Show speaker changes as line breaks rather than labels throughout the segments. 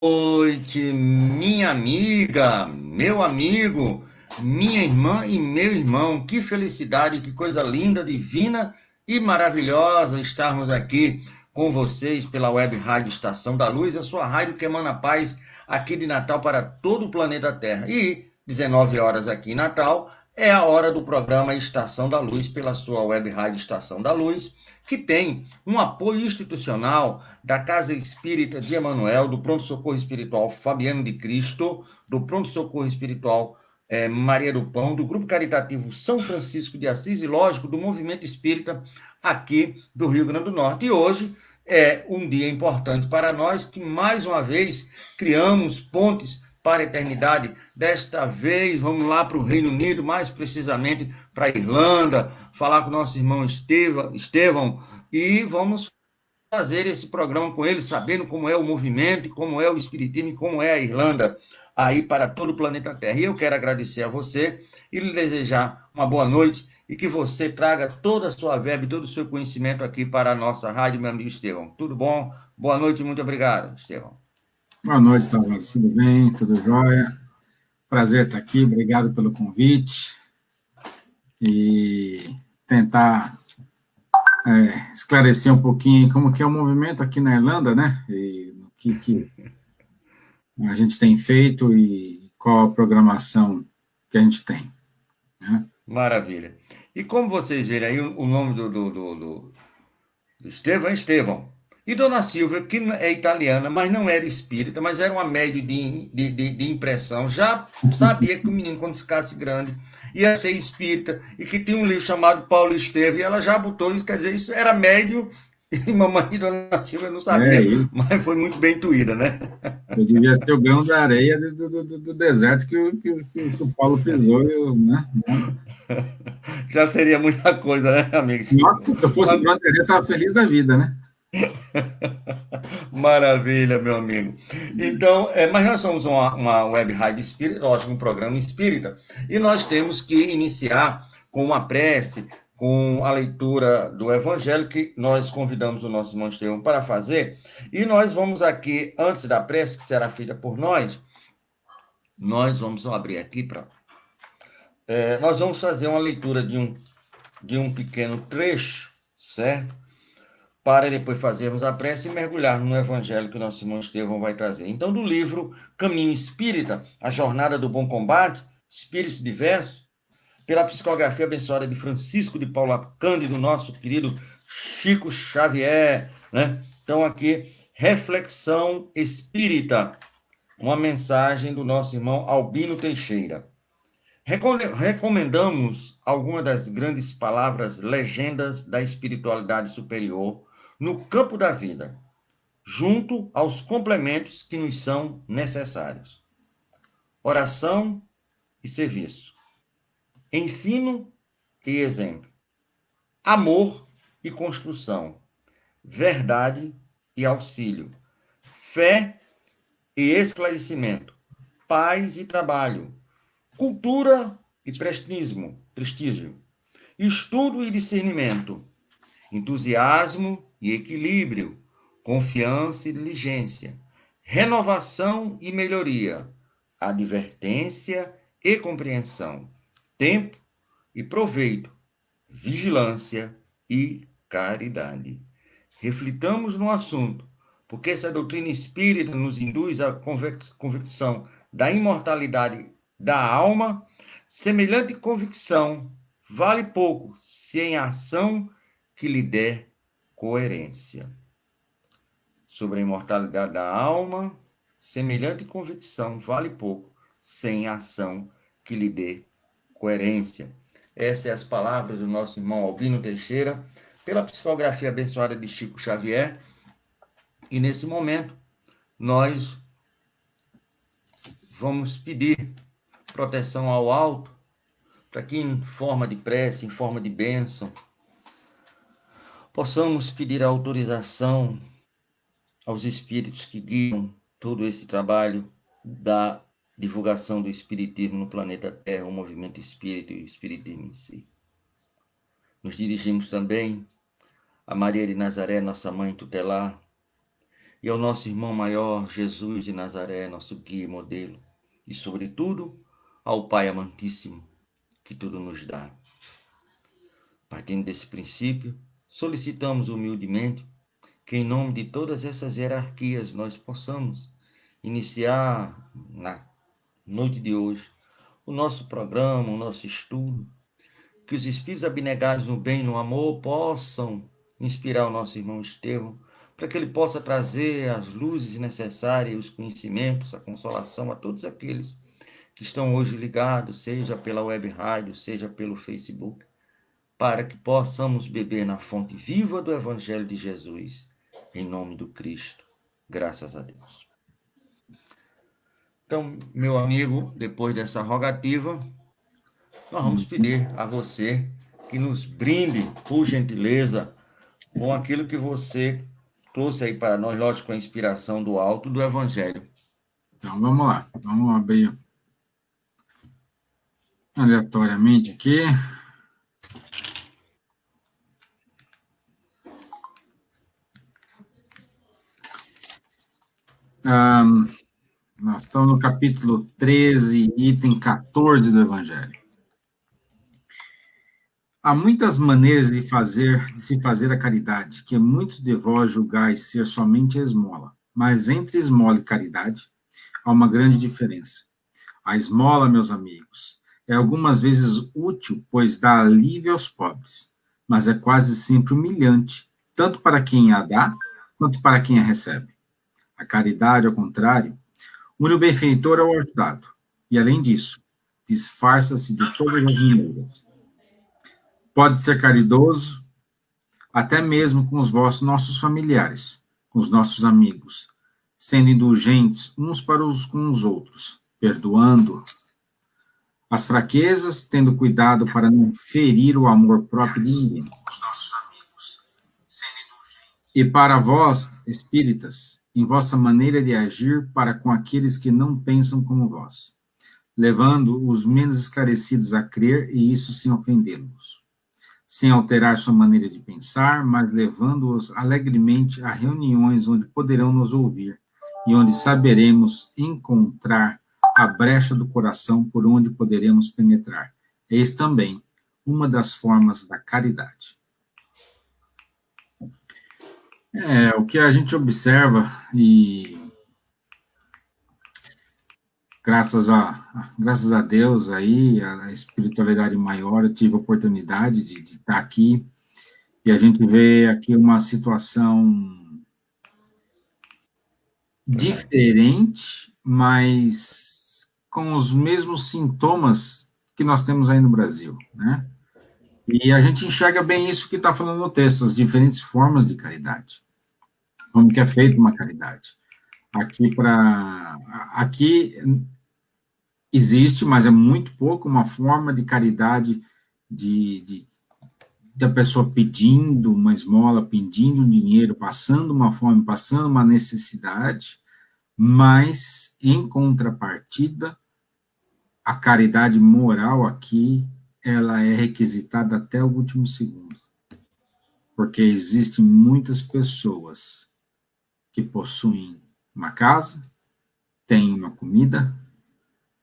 Noite, minha amiga, meu amigo, minha irmã e meu irmão. Que felicidade, que coisa linda, divina e maravilhosa estarmos aqui com vocês pela Web Rádio Estação da Luz, a sua rádio que emana paz aqui de Natal para todo o planeta Terra. E 19 horas aqui em Natal é a hora do programa Estação da Luz pela sua Web Rádio Estação da Luz, que tem um apoio institucional da Casa Espírita de Emanuel, do Pronto Socorro Espiritual Fabiano de Cristo, do Pronto Socorro Espiritual Maria do Pão, do Grupo Caritativo São Francisco de Assis e, lógico, do Movimento Espírita aqui do Rio Grande do Norte. E hoje é um dia importante para nós que, mais uma vez, criamos pontes para a eternidade. Desta vez, vamos lá para o Reino Unido, mais precisamente para a Irlanda, falar com o nosso irmão Estevão, e vamos fazer esse programa com ele, sabendo como é o movimento, como é o espiritismo e como é a Irlanda aí para todo o planeta Terra. E eu quero agradecer a você e lhe desejar uma boa noite e que você traga toda a sua verba e todo o seu conhecimento aqui para a nossa rádio, meu amigo Estevão. Tudo bom? Boa noite e muito obrigado, Estevão.
Boa noite, Tavares. Tudo bem? Tudo jóia? Prazer estar aqui. Obrigado pelo convite e tentar esclarecer um pouquinho como que é o movimento aqui na Irlanda, né? E o que a gente tem feito e qual a programação que a gente tem, né?
Maravilha. E como vocês verem aí, o nome do Estevão é Estevão. E Dona Silvia, que é italiana, mas não era espírita, mas era uma médium de impressão, já sabia que o menino, quando ficasse grande, ia ser espírita, e que tinha um livro chamado Paulo Estevam, e ela já botou isso, quer dizer, isso era médium, e mamãe e Dona Silvia não
É
sabia,
isso.
mas foi muito bem intuída, né?
Eu devia ser o grão da areia do deserto que o Paulo pisou, né?
Já seria muita coisa, né, amigo
Nossa,
Silvio?
se eu fosse o grão da areia, eu estava feliz da vida, né?
Maravilha, meu amigo. Então, mas nós somos uma web rádio espírita, lógico, um programa espírita, e nós temos que iniciar com uma prece, com a leitura do Evangelho, que nós convidamos o nosso irmão Estevão para fazer, e nós vamos aqui, antes da prece, que será feita por nós vamos abrir aqui para. Nós vamos fazer uma leitura de um pequeno trecho, certo? Para depois fazermos a prece e mergulharmos no evangelho que o nosso irmão Estevão vai trazer. Então, do livro Caminho Espírita, A Jornada do Bom Combate, Espíritos Diversos, pela psicografia abençoada de Francisco de Paula Cândido, nosso querido Chico Xavier, né? Então, aqui, Reflexão Espírita, uma mensagem do nosso irmão Albino Teixeira. Recomendamos algumas das grandes palavras, legendas da espiritualidade superior no campo da vida, junto aos complementos que nos são necessários: oração e serviço, ensino e exemplo, amor e construção, verdade e auxílio, fé e esclarecimento, paz e trabalho, cultura e prestígio, estudo e discernimento, entusiasmo e equilíbrio, confiança e diligência, renovação e melhoria, advertência e compreensão, tempo e proveito, vigilância e caridade. Reflitamos no assunto, porque essa doutrina espírita nos induz à convicção da imortalidade da alma. Semelhante convicção vale pouco sem ação que lhe der coerência. Sobre a imortalidade da alma, semelhante convicção vale pouco sem ação que lhe dê coerência. Essas são as palavras do nosso irmão Albino Teixeira, pela psicografia abençoada de Chico Xavier. E nesse momento, nós vamos pedir proteção ao alto, para que em forma de prece, em forma de bênção, possamos pedir a autorização aos espíritos que guiam todo esse trabalho da divulgação do espiritismo no planeta Terra, o movimento espírita e o espiritismo em si. Nos dirigimos também a Maria de Nazaré, nossa mãe tutelar, e ao nosso irmão maior, Jesus de Nazaré, nosso guia e modelo, e, sobretudo, ao Pai amantíssimo, que tudo nos dá. Partindo desse princípio, solicitamos humildemente que, em nome de todas essas hierarquias, nós possamos iniciar na noite de hoje o nosso programa, o nosso estudo, que os espíritos abnegados no bem e no amor possam inspirar o nosso irmão Estevão, para que ele possa trazer as luzes necessárias, os conhecimentos, a consolação a todos aqueles que estão hoje ligados, seja pela web rádio, seja pelo Facebook, para que possamos beber na fonte viva do Evangelho de Jesus, em nome do Cristo. Graças a Deus. Então, meu amigo, depois dessa rogativa, nós vamos pedir a você que nos brinde, por gentileza, com aquilo que você trouxe aí para nós, lógico, com a inspiração do alto do Evangelho.
Então, vamos lá. Vamos abrir aleatoriamente aqui. Nós estamos no capítulo 13, item 14 do Evangelho. Há muitas maneiras de se fazer a caridade, que muitos de vós julgais ser somente a esmola. Mas entre esmola e caridade, há uma grande diferença. A esmola, meus amigos, é algumas vezes útil, pois dá alívio aos pobres, mas é quase sempre humilhante, tanto para quem a dá, quanto para quem a recebe. A caridade, ao contrário, une o benfeitor ao ajudado, e, além disso, disfarça-se de todas as maneiras. Pode ser caridoso, até mesmo com os nossos familiares, com os nossos amigos, sendo indulgentes uns para com os outros, perdoando as fraquezas, tendo cuidado para não ferir o amor próprio de ninguém. E para vós, espíritas, em vossa maneira de agir para com aqueles que não pensam como vós, levando os menos esclarecidos a crer, e isso sem ofendê-los, sem alterar sua maneira de pensar, mas levando-os alegremente a reuniões onde poderão nos ouvir e onde saberemos encontrar a brecha do coração por onde poderemos penetrar. Eis também uma das formas da caridade. O que a gente observa, e graças a Deus aí, a espiritualidade maior, eu tive a oportunidade de estar aqui, e a gente vê aqui uma situação diferente, mas com os mesmos sintomas que nós temos aí no Brasil, né? E a gente enxerga bem isso que está falando no texto, as diferentes formas de caridade. Como que é feita uma caridade. Aqui existe, mas é muito pouco, uma forma de caridade da pessoa pedindo uma esmola, pedindo dinheiro, passando uma fome, passando uma necessidade, mas, em contrapartida, a caridade moral aqui, ela é requisitada até o último segundo. Porque existem muitas pessoas que possuem uma casa, têm uma comida,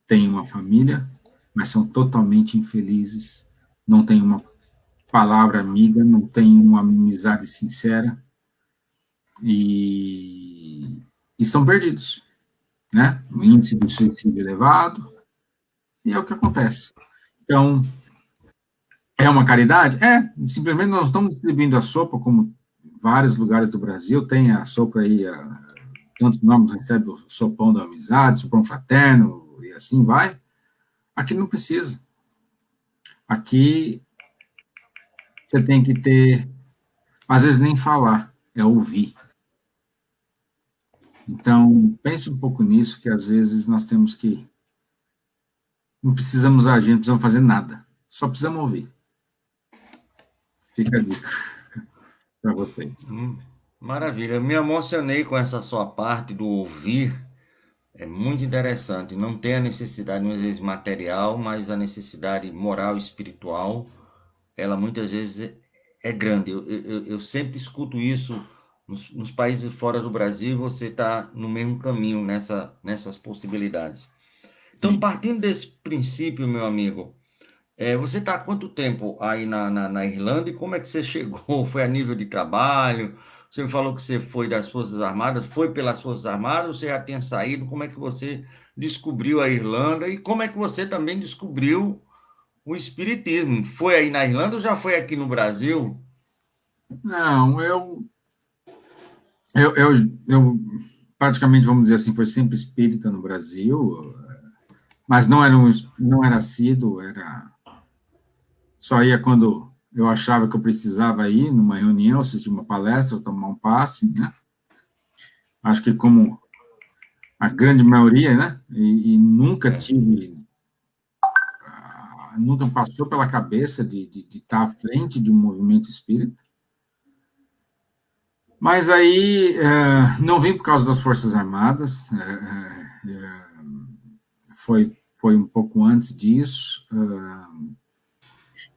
têm uma família, mas são totalmente infelizes, não têm uma palavra amiga, não têm uma amizade sincera, e estão perdidos, né? O índice de suicídio elevado, e é o que acontece. Então, é uma caridade? Simplesmente nós estamos distribuindo a sopa, como vários lugares do Brasil tem a sopa aí, tantos nomes recebe o sopão da amizade, sopão fraterno, e assim vai. Aqui não precisa. Aqui você tem que ter, às vezes nem falar, é ouvir. Então, pense um pouco nisso, que às vezes nós temos que, não precisamos agir, não precisamos fazer nada, só precisamos ouvir. Fica a dica para vocês.
Maravilha, eu me emocionei com essa sua parte do ouvir, é muito interessante, não tem a necessidade, muitas vezes, material, mas a necessidade moral e espiritual, ela muitas vezes é grande. Eu sempre escuto isso nos países fora do Brasil, você está no mesmo caminho nessas possibilidades. Então,
Sim.
partindo desse princípio, meu amigo, você está há quanto tempo aí na Irlanda e como é que você chegou? Foi a nível de trabalho? Você me falou que você foi das Forças Armadas, foi pelas Forças Armadas, ou você já tinha saído? Como é que você descobriu a Irlanda e como é que você também descobriu o Espiritismo? Foi aí na Irlanda ou já foi aqui no Brasil?
Não, eu, eu, eu praticamente, vamos dizer assim, foi sempre espírita no Brasil, mas não era assíduo, só ia quando eu achava que eu precisava ir numa reunião, assistir uma palestra, tomar um passe, né? Acho que como a grande maioria, né? E
É,
nunca passou pela cabeça de estar à frente de um movimento espírita. Mas aí não vim por causa das Forças Armadas, foi um pouco antes disso.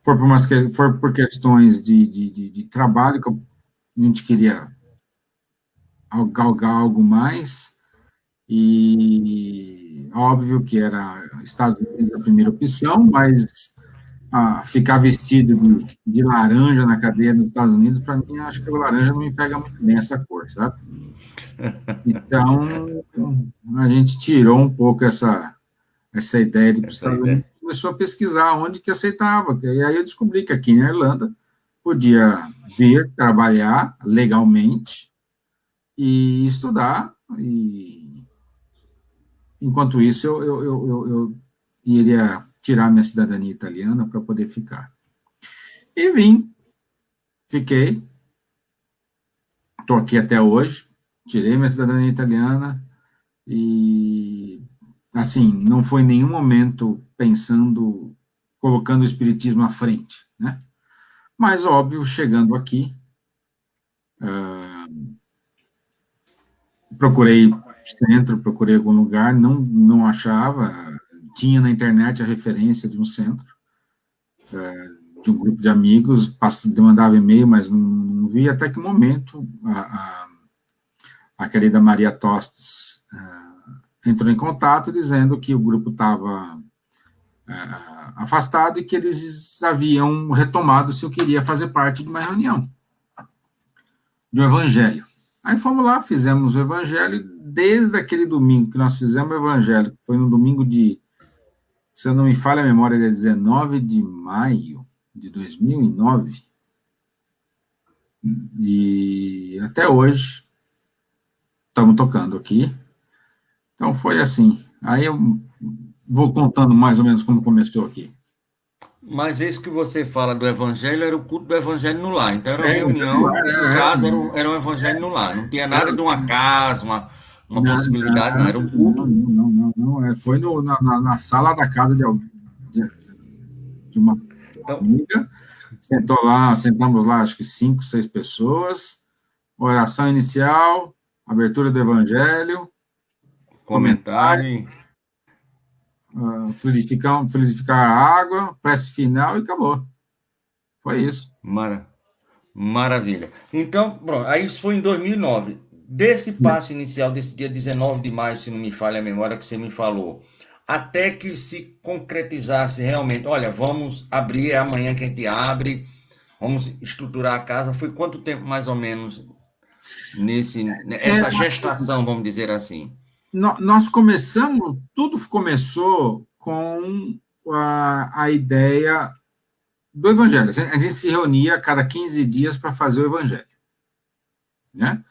Foi por questões de trabalho que a gente queria galgar algo mais, e óbvio que era Estados Unidos a primeira opção, mas ficar vestido de laranja na cadeia dos Estados Unidos, para mim, acho que o laranja não me pega muito bem essa cor, sabe? Então, a gente tirou um pouco essa ideia de ir para os
essa
Estados Unidos
ideia.
e começou a pesquisar onde que aceitava. E aí eu descobri que aqui na Irlanda podia vir trabalhar legalmente e estudar, e enquanto isso eu iria tirar minha cidadania italiana para poder ficar. E vim, fiquei, estou aqui até hoje, tirei minha cidadania italiana e, assim, não foi em nenhum momento pensando, colocando o espiritismo à frente, né? Mas, óbvio, chegando aqui, procurei centro, procurei algum lugar, não achava, tinha na internet a referência de um centro, de um grupo de amigos, mandava e-mail, mas não vi, até que um momento a querida Maria Tostes entrou em contato dizendo que o grupo estava afastado e que eles haviam retomado se eu queria fazer parte de uma reunião, de um evangelho. Aí fomos lá, fizemos o evangelho, desde aquele domingo que nós fizemos o evangelho, que foi no domingo se eu não me falha a memória, de 19 de maio de 2009, e até hoje estamos tocando aqui. Então foi assim. Aí eu vou contando mais ou menos como começou aqui.
Mas esse que você fala do evangelho era o culto do evangelho no lar. Então era uma
Era,
reunião em
era,
casa, era um evangelho no lar. Não tinha nada de
era,
uma casa, uma
não,
possibilidade, não. Era um culto.
não. Foi na sala da casa de uma
Então,
amiga. Sentamos lá, acho que 5, 6 pessoas. Oração inicial, abertura do evangelho, comentário,
comentário.
fluidificar a água, prece final e acabou. Foi isso.
Mara, maravilha. Então, pronto, aí isso foi em 2009. Desse passo inicial, desse dia 19 de maio, se não me falha a memória que você me falou, até que se concretizasse realmente, olha, vamos abrir, é amanhã que a gente abre, vamos estruturar a casa, foi quanto tempo mais ou menos
É,
essa gestação, vamos dizer assim?
nós tudo começou com a ideia do evangelho. A gente se reunia a cada 15 dias para fazer o evangelho, né?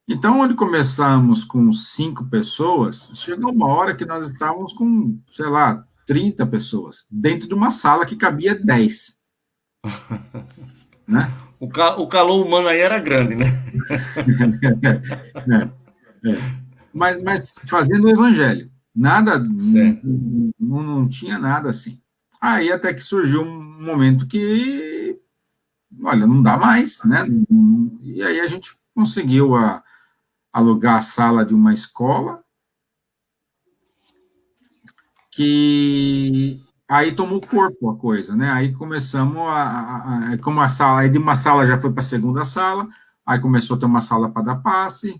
Então, onde começamos com 5 pessoas, chegou uma hora que nós estávamos com, sei lá, 30 pessoas, dentro de uma sala que cabia 10, né?
O calor humano aí era grande, né?
É, é. Mas fazendo o evangelho, nada,
Certo.
não tinha nada assim. Aí até que surgiu um momento que, olha, não dá mais, né? E aí a gente conseguiu alugar a sala de uma escola, que aí tomou corpo a coisa, né? Aí começamos como a sala, aí de uma sala já foi para a segunda sala, Aí começou a ter uma sala para dar passe,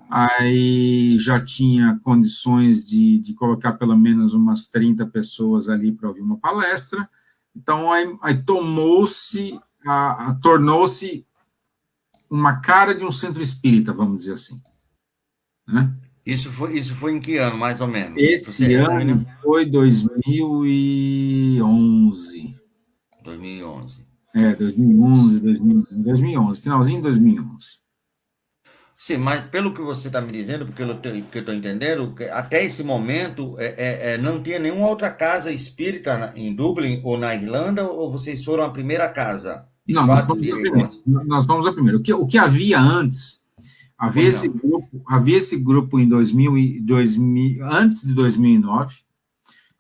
aí já tinha condições de colocar pelo menos umas 30 pessoas ali para ouvir uma palestra. Então, aí tornou-se uma cara de um centro espírita, vamos dizer assim. Né?
Isso foi em que ano, mais ou menos?
Esse ano foi 2011.
2011.
2011, finalzinho de 2011.
Sim, mas pelo que você está me dizendo, porque eu estou entendendo, até esse momento não tinha nenhuma outra casa espírita em Dublin ou na Irlanda, ou vocês foram a primeira casa? De
Não,
fato,
nós fomos a primeira. O que havia antes, havia esse grupo em 2000, antes de 2009,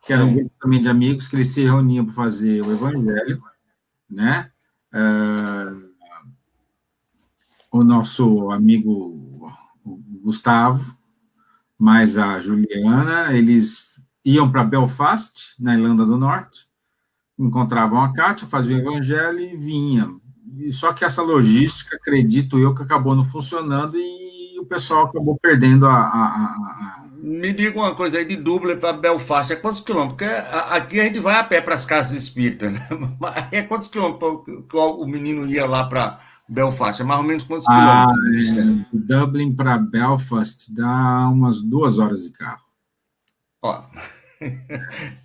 que era um grupo também de amigos que eles se reuniam para fazer o evangelho, né? O nosso amigo Gustavo, mais a Juliana, eles iam para Belfast, na Irlanda do Norte, encontravam a Kátia, faziam o evangelho e vinham. Só que essa logística, acredito eu, que acabou não funcionando e o pessoal acabou perdendo
Me diga uma coisa aí, de Dublin para Belfast, é quantos quilômetros? Porque aqui a gente vai a pé para as casas espíritas, né? Mas é quantos quilômetros que o menino ia lá para Belfast? É mais ou menos quantos quilômetros?
De Dublin para Belfast dá umas 2 horas de carro.
Ó.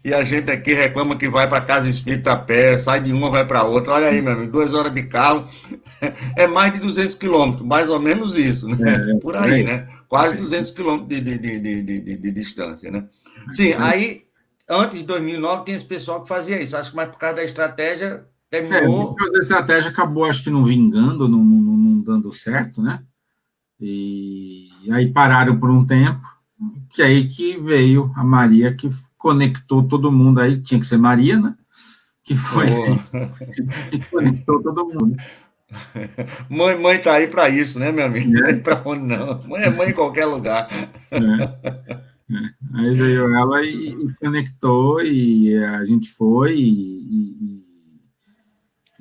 E a gente aqui reclama que vai para casa espírita a pé, sai de uma, vai para outra. Olha aí, meu amigo, 2 horas de carro é mais de 200 quilômetros, mais ou menos isso, né? Por aí, né? Quase 200 quilômetros de distância, né? Sim, aí, antes de 2009, tinha esse pessoal que fazia isso. Acho que mais por causa da estratégia, terminou...
Por causa da estratégia, acabou, acho que não vingando, não dando certo, né? E aí pararam por um tempo, que aí que veio a Maria, que conectou todo mundo aí, tinha que ser Maria, né? Que foi que conectou todo mundo.
Mãe tá aí para isso, né, meu amigo? Não tem para onde não. Mãe é mãe em qualquer lugar.
Aí veio ela e conectou, e a gente foi, e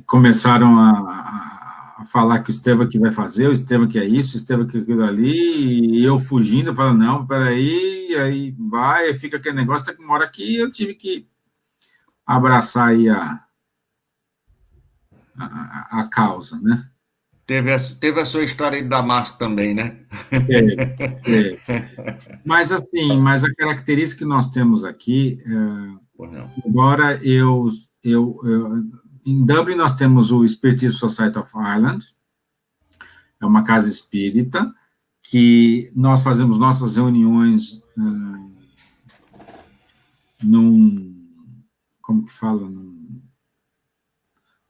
começaram a falar que o Estevam que vai fazer, o Estevam que é isso, o Estevam que é aquilo ali, e eu fugindo, falando, não, peraí, aí vai, fica aquele negócio, até que uma hora que eu tive que abraçar aí a causa, né?
Teve a sua história de Damasco também, né?
Teve. Mas, assim, a característica que nós temos aqui, embora em Dublin nós temos o Spiritism Society of Ireland, é uma casa espírita, que nós fazemos nossas reuniões como que fala?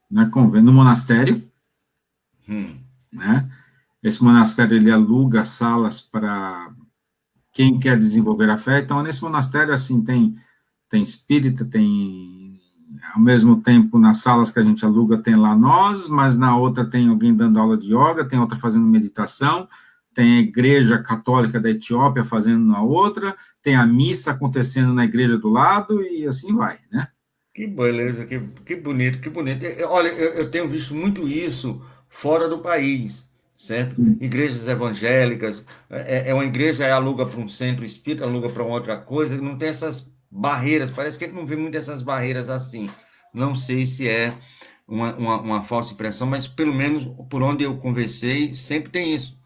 Não é convênio, no monastério, né? Esse monastério, ele aluga salas para quem quer desenvolver a fé. Então, nesse monastério, assim, tem espírita, tem, ao mesmo tempo, nas salas que a gente aluga, tem lá nós, mas na outra tem alguém dando aula de yoga, tem outra fazendo meditação, tem a igreja católica da Etiópia fazendo na outra, tem a missa acontecendo na igreja do lado, e assim vai, né?
Que beleza, que bonito, que bonito. Olha, eu tenho visto muito isso fora do país, certo?
Sim.
Igrejas evangélicas, uma igreja aluga para um centro espírita, aluga para outra coisa, não tem essas barreiras, parece que a gente não vê muito essas barreiras assim. Não sei se é uma falsa impressão, mas pelo menos por onde eu conversei, sempre tem isso,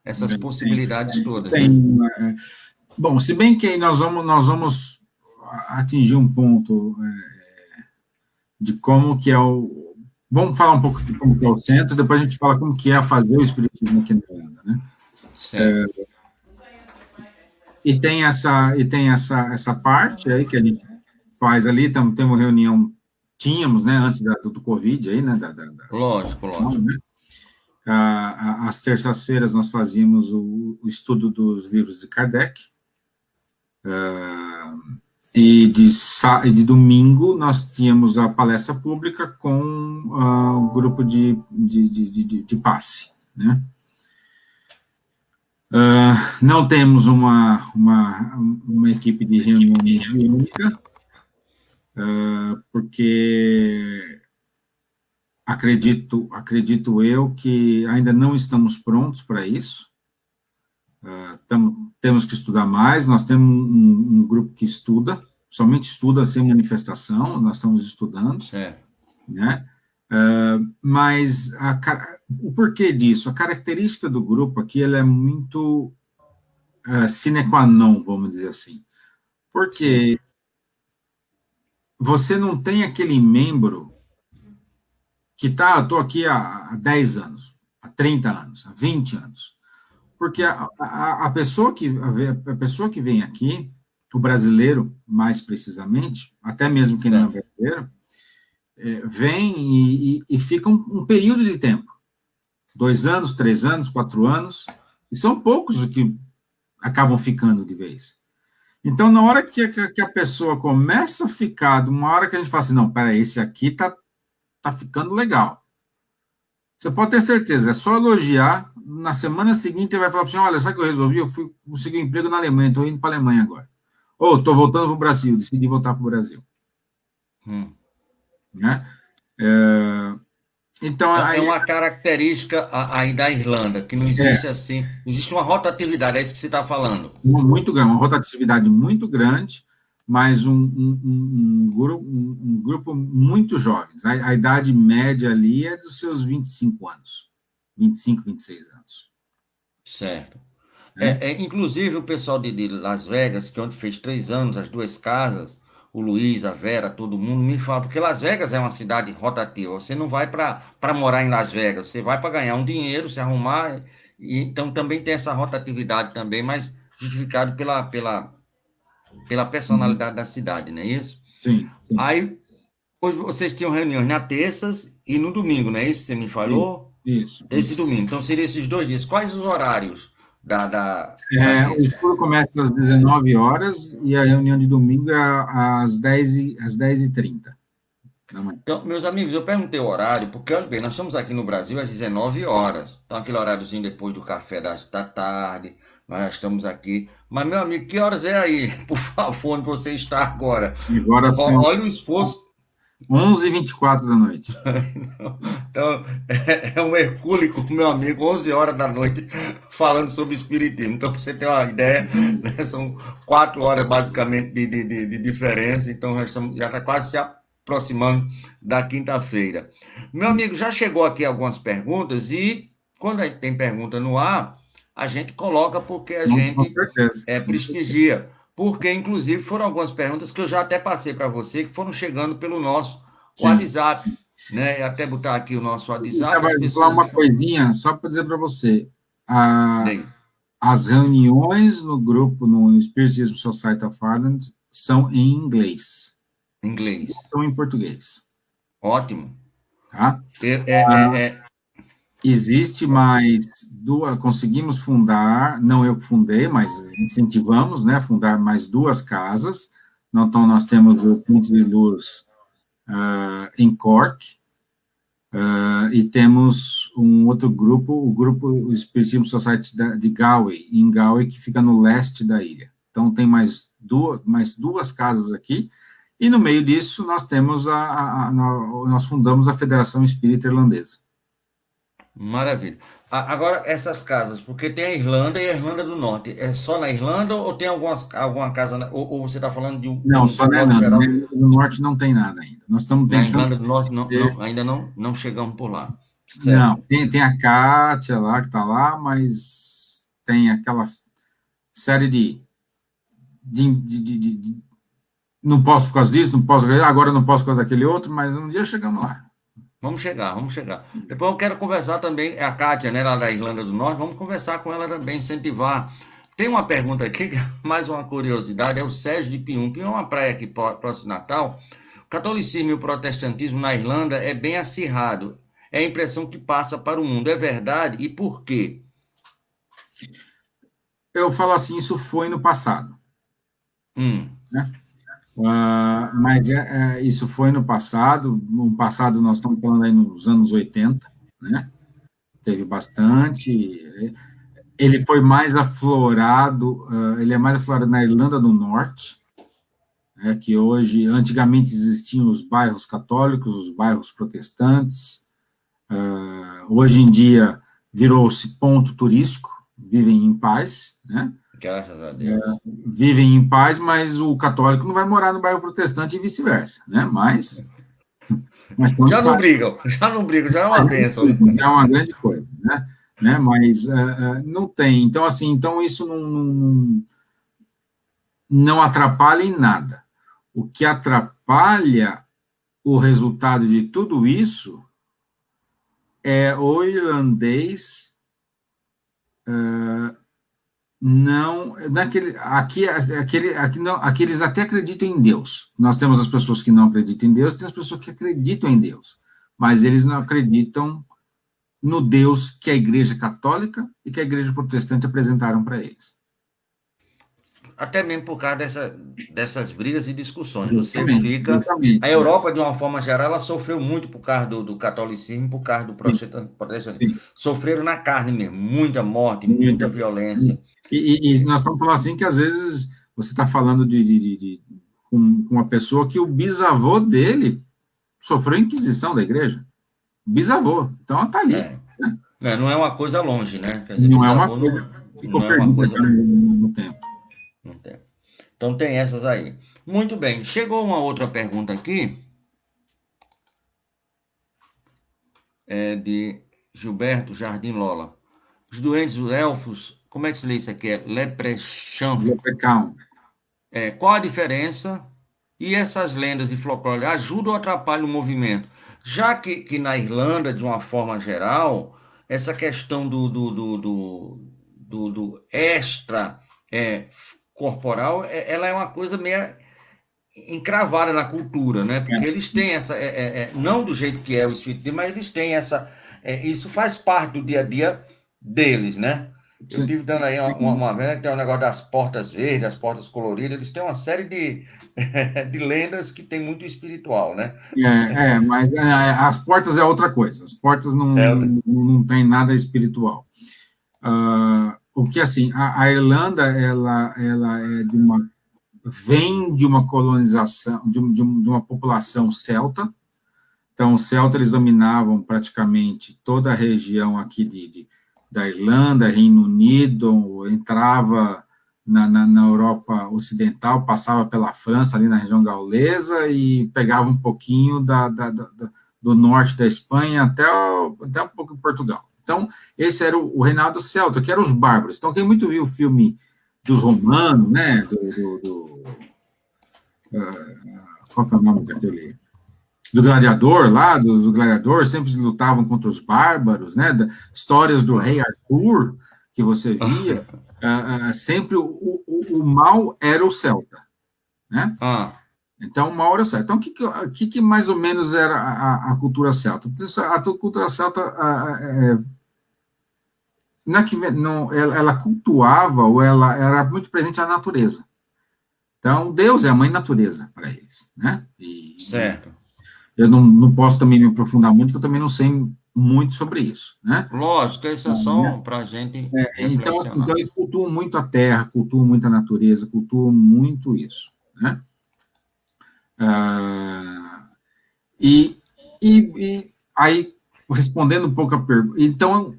essas possibilidades todas.
Né? Bom, se bem que nós vamos atingir um ponto de como que é o... Vamos falar um pouco de como que é o centro, depois a gente fala como que é fazer o espiritismo aqui na Irlanda, né? E tem essa parte aí que a gente faz ali, temos uma reunião, tínhamos, né, antes do Covid aí, né?
Lógico.
Né? Às terças-feiras nós fazíamos o estudo dos livros de Kardec, e de domingo nós tínhamos a palestra pública com o grupo de passe, né? Não temos uma equipe de reunião única, porque acredito eu que ainda não estamos prontos para isso. Temos que estudar mais. Nós temos um grupo que estuda, somente estuda sem manifestação, nós estamos estudando,
Certo.
né? Mas o porquê disso? A característica do grupo aqui, ela é muito sine qua non, vamos dizer assim. Porque você não tem aquele membro que estou aqui há 10 anos, há 30 anos, há 20 anos. Porque a pessoa que vem aqui, o brasileiro, mais precisamente, até mesmo quem não é brasileiro, vem e fica um período de tempo. 2 anos, 3 anos, 4 anos, e são poucos os que acabam ficando de vez. Então, na hora que a pessoa começa a ficar, uma hora que a gente fala assim, não, peraí, esse aqui tá ficando legal. Você pode ter certeza, é só elogiar, na semana seguinte ele vai falar assim, olha, sabe o que eu resolvi? Eu fui conseguir um emprego na Alemanha, estou indo para a Alemanha agora. Ou estou voltando para o Brasil, decidi voltar para o Brasil. Né?
Então, é uma característica aí da Irlanda, que não existe assim, existe uma rotatividade, é isso que você está falando.
Muito grande, uma rotatividade muito grande, mas um grupo muito jovens. A idade média ali é dos seus 25 anos, 25, 26 anos.
Certo. Inclusive, o pessoal de Las Vegas, que ontem fez 3 anos, as 2 casas, o Luiz, a Vera, todo mundo me fala, porque Las Vegas é uma cidade rotativa, você não vai para morar em Las Vegas, você vai para ganhar um dinheiro, se arrumar, e então também tem essa rotatividade também, mas justificado pela personalidade da cidade, não é isso?
Sim.
Aí, hoje vocês tinham reuniões na terças e no domingo, não é isso que você me falou?
Isso.
Esse domingo. Então, seriam esses 2 dias. Quais os horários
o estudo começa às 19 horas e a reunião de domingo é às 10h30.
Então, meus amigos, eu perguntei o horário, porque, olha bem, nós estamos aqui no Brasil às 19 horas. Então, aquele horáriozinho depois do café da tarde, nós já estamos aqui. Mas, meu amigo, que horas é aí? Por favor, onde você está agora?
Agora sim.
Olha o esforço.
11h24 da noite.
Então, é um hercúleo, meu amigo, 11 horas da noite, falando sobre espiritismo. Então, para você ter uma ideia, né, são 4 horas, basicamente, de diferença. Então, já está quase se aproximando da quinta-feira. Meu amigo, já chegou aqui algumas perguntas e, quando a gente tem pergunta no ar, a gente coloca porque a gente prestigia. Porque, inclusive, foram algumas perguntas que eu já até passei para você, que foram chegando pelo nosso WhatsApp, né? Até botar aqui o nosso WhatsApp.
Vou falar uma coisinha, só para dizer para você. As reuniões no grupo, no Spiritism Society of Ireland, são em inglês.
Inglês.
Não são em português.
Ótimo.
Tá? Existe mais conseguimos fundar, não eu que fundei, mas incentivamos, né, fundar mais 2 casas. Então, nós temos o Ponto de Luz em Cork, e temos um outro grupo, o Spiritism Society de Galway, em Galway, que fica no leste da ilha. Então, tem mais duas casas aqui, e no meio disso, nós temos nós fundamos a Federação Espírita Irlandesa.
Maravilha. Agora, essas casas, porque tem a Irlanda e a Irlanda do Norte. É só na Irlanda ou tem alguma casa, ou você está falando de um...
Não, só na Irlanda. Na Irlanda do Norte não tem nada ainda. Nós estamos tentando...
Na Irlanda do Norte ainda não chegamos por lá.
Certo? Não, tem a Kátia lá, que está lá, mas tem aquela série de não posso por causa disso, agora não posso por causa daquele outro, mas um dia chegamos lá.
Vamos chegar. Depois eu quero conversar também, a Kátia, né, lá da Irlanda do Norte, vamos conversar com ela também, incentivar. Tem uma pergunta aqui, mais uma curiosidade, é o Sérgio de Pium. Pium é uma praia aqui próximo de Natal. O catolicismo e o protestantismo na Irlanda é bem acirrado. É a impressão que passa para o mundo. É verdade? E por quê?
Eu falo assim, isso foi no passado. Né? Mas isso foi no passado nós estamos falando aí nos anos 80, né? Teve bastante, ele foi mais aflorado, ele é mais aflorado na Irlanda do Norte, que hoje, antigamente existiam os bairros católicos, os bairros protestantes, Hoje em dia virou-se ponto turístico, vivem em paz, né?
Graças a Deus.
Vivem em paz, mas o católico não vai morar no bairro protestante e vice-versa, né? Mas
já não brigam, já é uma bênção.
É uma grande coisa, né? Mas não tem. Então, assim, então isso não atrapalha em nada. O que atrapalha o resultado de tudo isso é o irlandês não aqui eles até acreditam em Deus. Nós temos as pessoas que não acreditam em Deus, tem as pessoas que acreditam em Deus, mas eles não acreditam no Deus que a Igreja Católica e que a Igreja Protestante apresentaram para eles.
Até mesmo por causa dessas brigas e discussões.
Justamente.
A Europa, de uma forma geral, ela sofreu muito por causa do catolicismo, por causa do protestantismo. Sofreram na carne mesmo, muita morte, muita violência.
E nós estamos falando assim que, às vezes, você está falando com uma pessoa que o bisavô dele sofreu Inquisição da igreja. Bisavô. Então, está ali.
Né? Não é uma coisa longe, né?
Quer dizer, não é uma coisa. Ficou perdida no tempo.
Então, tem essas aí. Muito bem. Chegou uma outra pergunta aqui. É de Gilberto Jardim Lola. Os doentes, os elfos, como é que se lê isso aqui? É Leprechaun. Qual a diferença? E essas lendas de folclore ajudam ou atrapalham o movimento? Já que na Irlanda, de uma forma geral, essa questão do extra corporal, ela é uma coisa meio encravada na cultura, né? Porque eles têm essa, não do jeito que é o espírito, mas eles têm essa, isso faz parte do dia a dia deles, né? Eu estive dando aí uma vez que tem um negócio das portas verdes, as portas coloridas, eles têm uma série de lendas que tem muito espiritual, né?
Mas as portas é outra coisa, as portas não tem nada espiritual. O que, assim, a Irlanda, ela é vem de uma colonização, de uma população celta. Então, os celtas, eles dominavam praticamente toda a região aqui da Irlanda, Reino Unido, entrava na Europa Ocidental, passava pela França, ali na região gaulesa, e pegava um pouquinho do norte da Espanha até um pouco de Portugal. Então, esse era o reinado celta, que eram os bárbaros. Então, quem muito viu o filme dos romanos, né, qual que é o nome daquele? Do gladiador lá, dos gladiadores, sempre lutavam contra os bárbaros, né, histórias do rei Arthur, que você via, sempre o mal era o celta, né? Então, o mal era o celta. Então, o que mais ou menos era a cultura celta? A cultura celta ela cultuava, ou ela era muito presente à natureza. Então, Deus é a mãe natureza para eles, né?
Certo.
Eu não posso também me aprofundar muito, porque eu também não sei muito sobre isso, né?
Lógico, isso é só para a gente
então, eles cultuam muito a terra, cultuam muito a natureza, cultuam muito isso, né? E aí, respondendo um pouco a pergunta, então,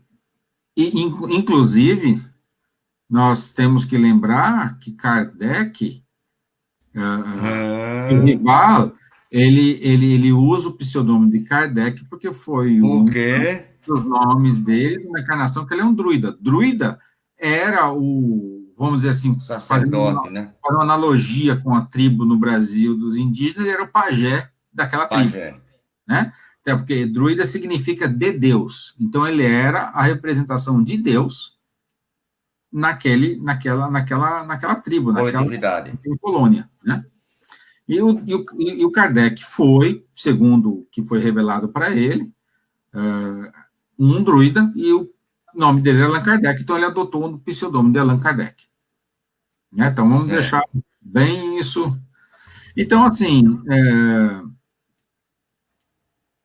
inclusive, nós temos que lembrar que Kardec, o rival, ele usa o pseudônimo de Kardec porque foi um dos nomes dele na encarnação, que ele é um druida. Druida era vamos dizer assim,
sacerdote, né?
Fazendo uma analogia com a tribo no Brasil dos indígenas, ele era o pajé daquela tribo, né? Até porque druida significa de Deus. Então, ele era a representação de Deus naquela tribo, naquela colônia, né? E o Kardec foi, segundo o que foi revelado para ele, um druida, e o nome dele era Allan Kardec, então ele adotou o pseudônimo de Allan Kardec. Né? Então, vamos deixar bem isso. Então, assim,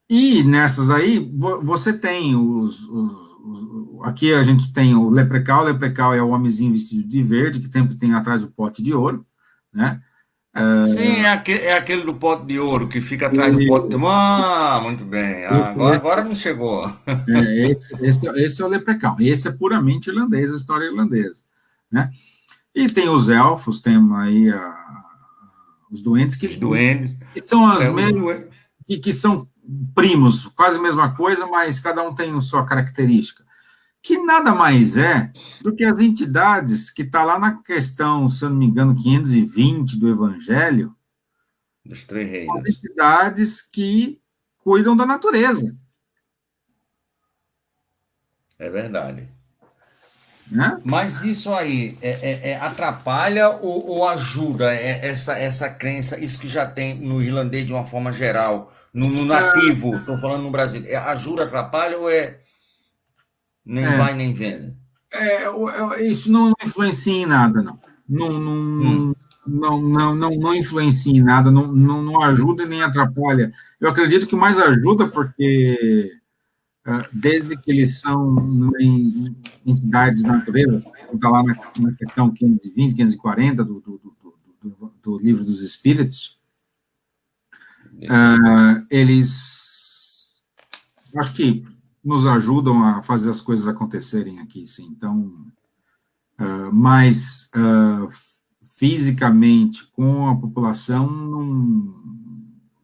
e nessas aí, você tem aqui a gente tem o leprecal é o homenzinho vestido de verde, que sempre tem atrás o pote de ouro, né?
Sim, é aquele do pote de ouro que fica atrás do pote de ouro. Ah, muito bem. Ah, agora me chegou.
Esse é o Leprechaun. Esse é puramente irlandês, a história irlandesa, né? E tem os elfos, tem aí os duendes
Os duendes.
que são as
Os
mesmas,
duendes.
que são primos, quase a mesma coisa, mas cada um tem a sua característica. Que nada mais é do que as entidades que está lá na questão, se eu não me engano, 520 do Evangelho,
Dos três
as
reinos.
entidades que cuidam da natureza.
É verdade.
Né?
Mas isso aí atrapalha ou ajuda essa crença, isso que já tem no irlandês de uma forma geral, no nativo, estou falando no Brasil, ajuda, atrapalha ou nem
É,
vai nem vem?
isso não influencia em nada, não.
Hum,
Não influencia em nada, não ajuda nem atrapalha. Eu acredito que mais ajuda porque, desde que eles são entidades da natureza, está lá na questão 520, 540 do Livro dos Espíritos, eles, acho que nos ajudam a fazer as coisas acontecerem aqui, sim. Então, mas fisicamente com a população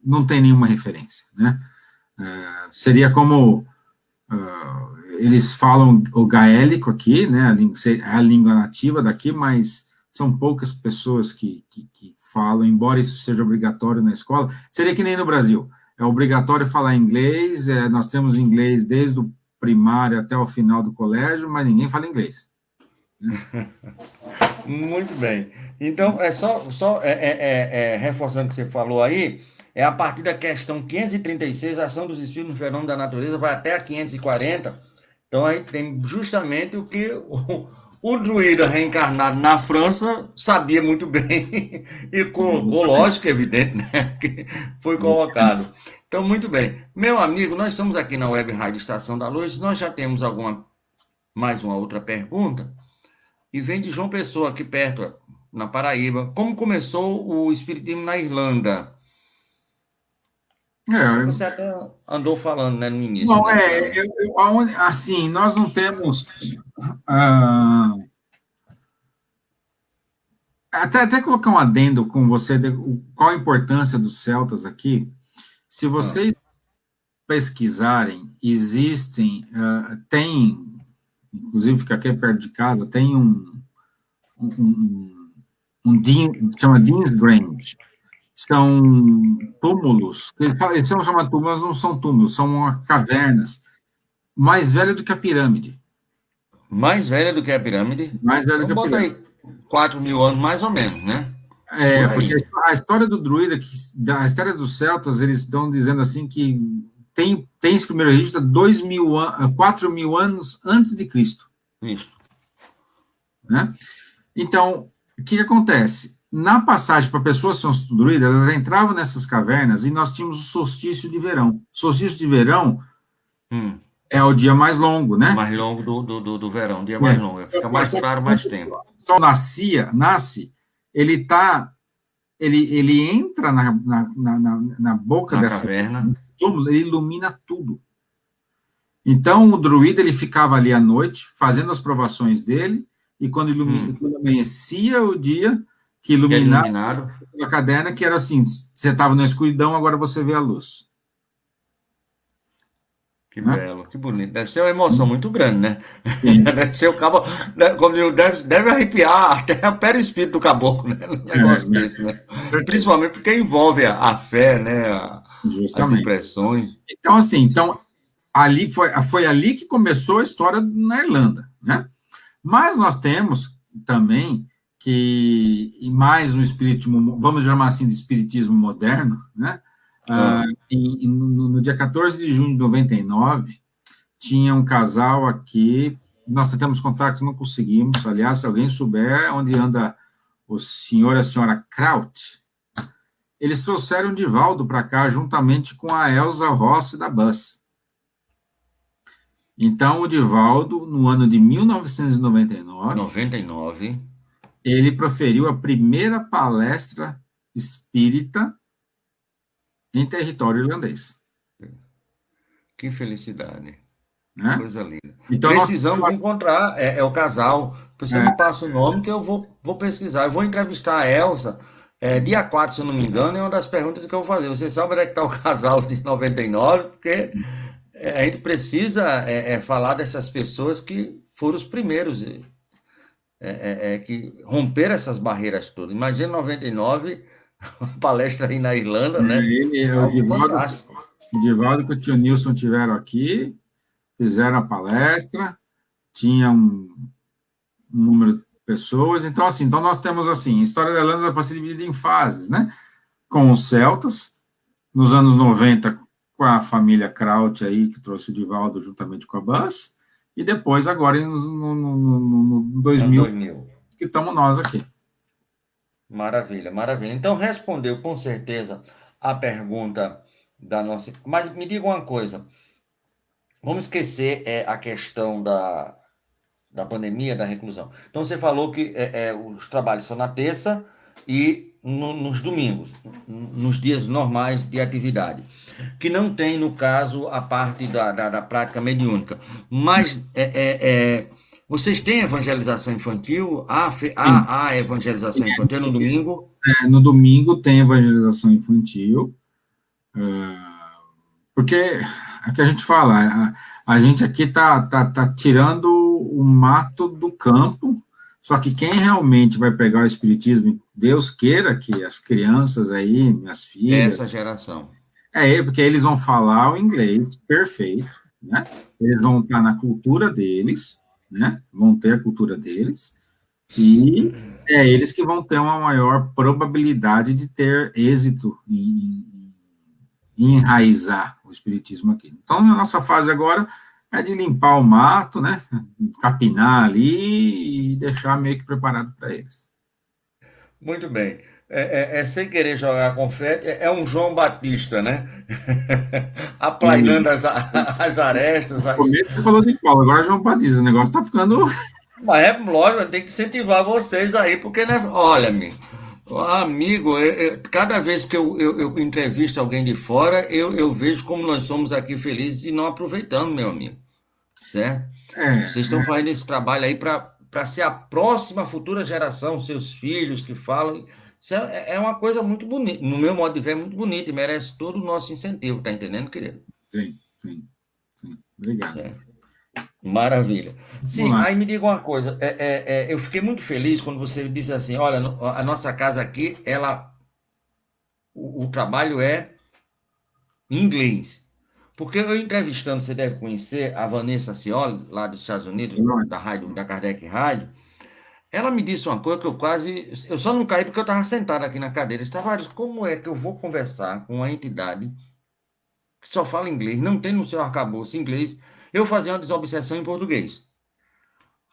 não tem nenhuma referência, né? Seria como eles falam o gaélico aqui, né? A língua nativa daqui, mas são poucas pessoas que falam, embora isso seja obrigatório na escola. Seria que nem no Brasil. É obrigatório falar inglês, nós temos inglês desde o primário até o final do colégio, mas ninguém fala inglês.
muito bem. Então, reforçando o que você falou aí, é a partir da questão 536, a ação dos espíritos no fenômeno da natureza, vai até a 540. Então, aí tem justamente o que o druida reencarnado na França sabia muito bem e colocou, lógico, evidente, né? Que foi colocado. Então, muito bem. Meu amigo, nós estamos aqui na Web Rádio Estação da Luz, nós já temos mais uma outra pergunta, e vem de João Pessoa, aqui perto, na Paraíba. Como começou o Espiritismo na Irlanda? Você até andou falando, né, no início,
Não,
né?
assim, nós não temos. ah, até colocar um adendo com você, qual a importância dos celtas aqui. Se
Ah,
vocês pesquisarem, tem, inclusive fica aqui perto de casa, tem um, chama Dean's Grange. São túmulos, eles são chamados túmulos, não são túmulos, são cavernas, mais velha do que a pirâmide.
mais velha do que a pirâmide.
Mais velha do
Então
que a
bota
pirâmide.
aí 4.000 anos, mais ou menos, né? Por
Porque
aí.
a história do druida, a história dos celtas, eles estão dizendo assim que tem esse primeiro registro 4.000 anos antes de Cristo.
Isso.
Né? Então, o que acontece? Na passagem para pessoas que são druidas, elas entravam nessas cavernas e nós tínhamos o solstício de verão. Solstício de verão é o dia mais longo, né?
Mais longo do verão, dia mais longo. Fica mais claro, mais tempo.
O sol nasce, ele entra na boca
Na
dessa
caverna.
túmulo, ele ilumina tudo. Então, o druida, ele ficava ali à noite, fazendo as provações dele, e quando amanhecia o dia, que iluminava a caverna, que era assim, você estava na escuridão, agora você vê a luz.
Que belo, que bonito. Deve ser uma emoção muito grande, né?
Sim.
Deve ser o cabo, como digo, deve arrepiar até o perispírito do caboclo, né? Um negócio desse, né? Principalmente porque envolve a fé, né? As impressões.
Então, assim, ali foi ali que começou a história na Irlanda, né? Mas nós temos também que, mais no espiritismo, vamos chamar assim de espiritismo moderno, né? No dia 14 de junho de 99, tinha um casal aqui, nós tentamos contato, não conseguimos, aliás, se alguém souber onde anda o senhor e a senhora Kraut, eles trouxeram o Divaldo para cá, juntamente com a Elza Rossi da Bus. Então, o Divaldo, no ano de 1999, ele proferiu a primeira palestra espírita em território irlandês.
Que felicidade.
Né?
Coisa linda.
Então,
Precisamos encontrar o casal. Você me passa o nome que eu vou pesquisar. Eu vou entrevistar a Elsa. Dia 4, se eu não me engano, é uma das perguntas que eu vou fazer. Você sabe onde é que está o casal de 99? Porque a gente precisa falar dessas pessoas que foram os primeiros que romperam essas barreiras todas. Imagina 99, uma palestra aí na Irlanda, né?
ele, o
Algo
Divaldo,
fantástico.
o Divaldo e o tio Nilson tiveram aqui, fizeram a palestra, tinha um número de pessoas. Então, assim, então nós temos, assim, a história da Irlanda pode ser dividida em fases, né? Com os celtas, nos anos 90, com a família Kraut aí, que trouxe o Divaldo juntamente com a Buzz, e depois, agora, no 2000,
2000.
que estamos nós aqui.
Maravilha, maravilha. Então, respondeu com certeza a pergunta da nossa. Mas me diga uma coisa: vamos esquecer a questão da pandemia, da reclusão. Então, você falou que os trabalhos são na terça e nos domingos, nos dias normais de atividade, que não tem, no caso, a parte da prática mediúnica. Mas vocês têm evangelização infantil? Há evangelização infantil no domingo?
No domingo tem evangelização infantil, porque é que a gente fala, a gente aqui tá tirando o mato do campo, só que quem realmente vai pegar o espiritismo, Deus queira que as crianças aí, minhas filhas...
Essa geração.
Porque eles vão falar o inglês perfeito, né? Eles vão estar na cultura deles, né? Vão ter a cultura deles, e eles que vão ter uma maior probabilidade de ter êxito em enraizar o espiritismo aqui. Então, a nossa fase agora é de limpar o mato, né? Capinar ali e deixar meio que preparado para eles.
Muito bem. Sem querer jogar confete, é um João Batista, né? Aplainando as arestas.
No começo você falou de Paulo, agora João Batista, o negócio está ficando...
Mas lógico, tem que incentivar vocês aí, porque, né? Olha-me, amigo, cada vez que eu entrevisto alguém de fora, eu vejo como nós somos aqui felizes e não aproveitamos, meu amigo. Certo? Vocês estão fazendo esse trabalho aí para ser a próxima futura geração, seus filhos que falam. Isso é uma coisa muito bonita. No meu modo de ver, é muito bonito e merece todo o nosso incentivo, tá entendendo, querido?
Sim. Obrigado.
Certo. Maravilha. Sim, aí me diga uma coisa. Eu fiquei muito feliz quando você disse assim: olha, a nossa casa aqui, o trabalho é em inglês. Porque eu entrevistando, você deve conhecer a Vanessa Cioli, lá dos Estados Unidos, da rádio, da Kardec Rádio. Ela me disse uma coisa que eu só não caí porque eu estava sentado aqui na cadeira. Estava, como é que eu vou conversar com uma entidade que só fala inglês, não tem no seu arcabouço inglês, eu fazia uma desobsessão em português.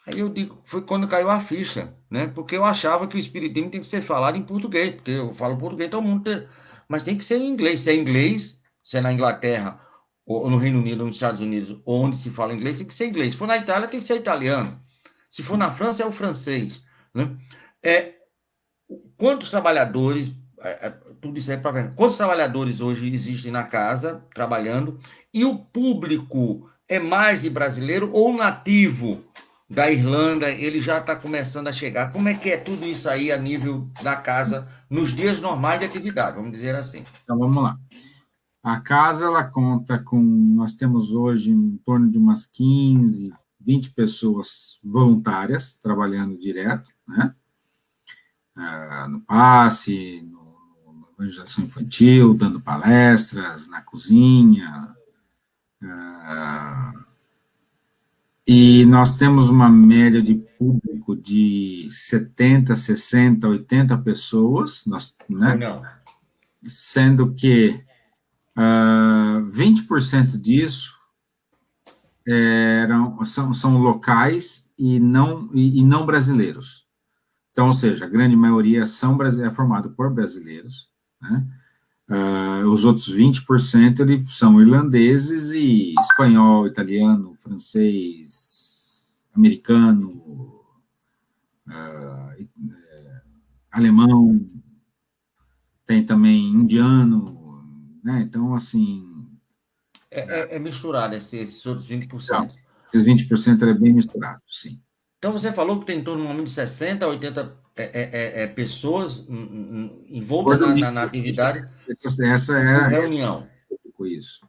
Aí eu digo, foi quando caiu a ficha, né? Porque eu achava que o espiritismo tem que ser falado em português, porque eu falo português, todo mundo tem, mas tem que ser em inglês. Se é inglês, se é na Inglaterra, ou no Reino Unido, ou nos Estados Unidos, onde se fala inglês, tem que ser inglês. Se for na Itália, tem que ser italiano. Se for na França, é o francês, né? Quantos trabalhadores, tudo isso aí para ver, quantos trabalhadores hoje existem na casa, trabalhando, e o público é mais de brasileiro ou nativo da Irlanda, ele já está começando a chegar. Como é que é tudo isso aí a nível da casa, nos dias normais de atividade, vamos dizer assim?
Então, vamos lá. A casa, ela conta com, nós temos hoje em torno de umas 15, 20 pessoas voluntárias, trabalhando direto, né? No passe, no evangelização infantil, dando palestras, na cozinha. E nós temos uma média de público de 70, 60, 80 pessoas, né? Sendo que 20% disso são locais e não brasileiros. Então, ou seja, a grande maioria é formado por brasileiros, né? Os outros 20% eles são irlandeses e espanhol, italiano, francês, americano, alemão, tem também indiano, né? Então, assim,
É misturado esses outros
então,
20%.
esses 20% é bem misturado, sim.
Então, você falou que tem em torno de 60 a 80 pessoas envoltas
Acordo
na
líquido,
atividade
essa
por
é
reunião.
isso.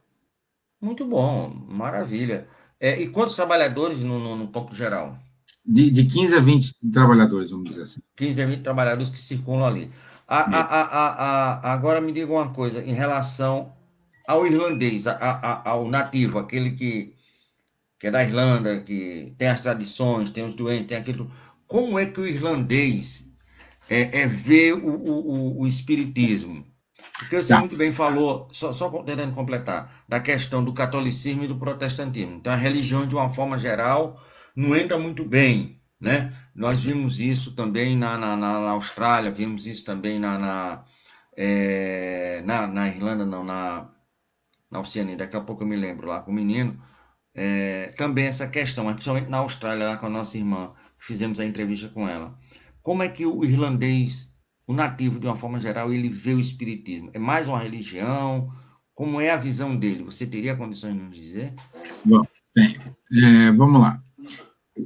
Muito bom, maravilha. E quantos trabalhadores no ponto geral?
De 15 a 20 trabalhadores, vamos dizer assim.
15 a 20 trabalhadores que circulam ali. Agora me diga uma coisa, em relação ao irlandês, ao nativo, aquele que é da Irlanda, que tem as tradições, tem os doentes, tem aquilo. Como é que o irlandês vê o espiritismo? Porque você
Tá.
muito bem falou, só tentando completar, da questão do catolicismo e do protestantismo. Então, a religião, de uma forma geral, não entra muito bem, né? Nós vimos isso também na Austrália, vimos isso também na Irlanda, não, na Oceania, daqui a pouco eu me lembro lá com o menino. Também essa questão, principalmente na Austrália, lá com a nossa irmã, fizemos a entrevista com ela. Como é que o irlandês, o nativo, de uma forma geral, ele vê o espiritismo? É mais uma religião? Como é a visão dele? Você teria condições de nos dizer?
Bom, bem, vamos lá.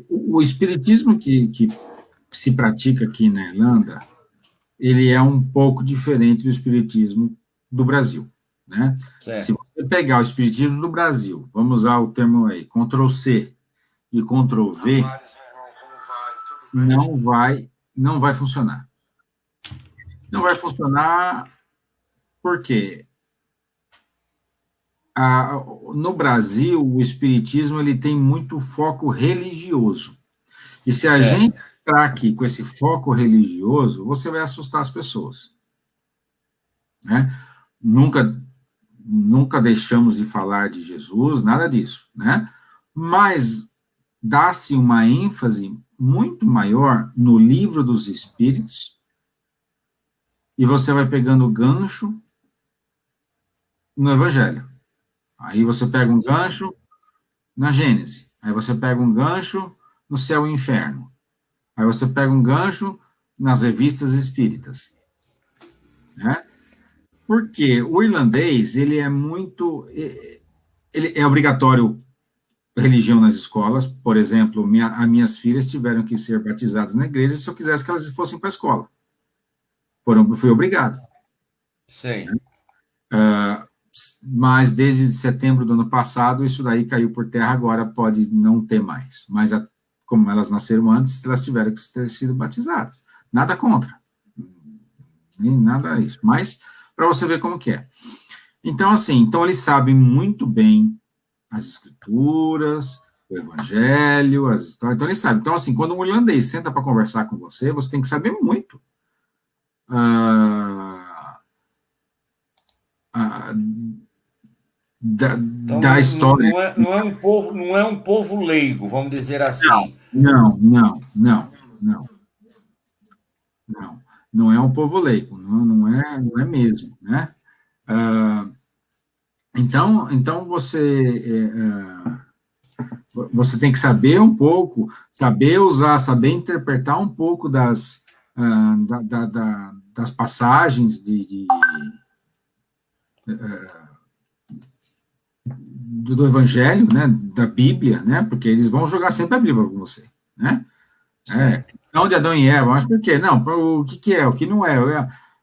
O espiritismo que se pratica aqui na Irlanda, ele é um pouco diferente do espiritismo do Brasil, né? Se
Certo.
você pegar o espiritismo do Brasil, vamos usar o termo aí, Ctrl+C e Ctrl+V, não vai funcionar. Não vai funcionar porque no Brasil o espiritismo ele tem muito foco religioso. E se a
Certo.
gente entrar aqui com esse foco religioso, você vai assustar as pessoas, né? Nunca deixamos de falar de Jesus, nada disso, né? Mas dá-se uma ênfase muito maior no livro dos Espíritos, e você vai pegando gancho no Evangelho. Aí você pega um gancho na Gênese, aí você pega um gancho no Céu e Inferno, aí você pega um gancho nas revistas espíritas, né? Porque o irlandês, ele é muito... Ele é obrigatório religião nas escolas, por exemplo, as minhas filhas tiveram que ser batizadas na igreja se eu quisesse que elas fossem para a escola. Fui obrigado.
Sei.
Mas desde setembro do ano passado, isso daí caiu por terra, agora pode não ter mais. Mas como elas nasceram antes, elas tiveram que ter sido batizadas. Nada contra. Nem nada isso. Mas para você ver como que é. Então, assim, então eles sabem muito bem as escrituras, o evangelho, as histórias, então eles sabem. Então, assim, quando um irlandês senta para conversar com você, você tem que saber muito
Então,
da história.
não é um povo leigo, vamos dizer assim.
Não, não, não, não, não. Não é um povo leigo, não é mesmo, né? Então você tem que saber um pouco, saber usar, saber interpretar um pouco das passagens do Evangelho, né, da Bíblia, né, porque eles vão jogar sempre a Bíblia com você, né? Não de Adão e Eva, mas por quê? Não, o que é, o que não é,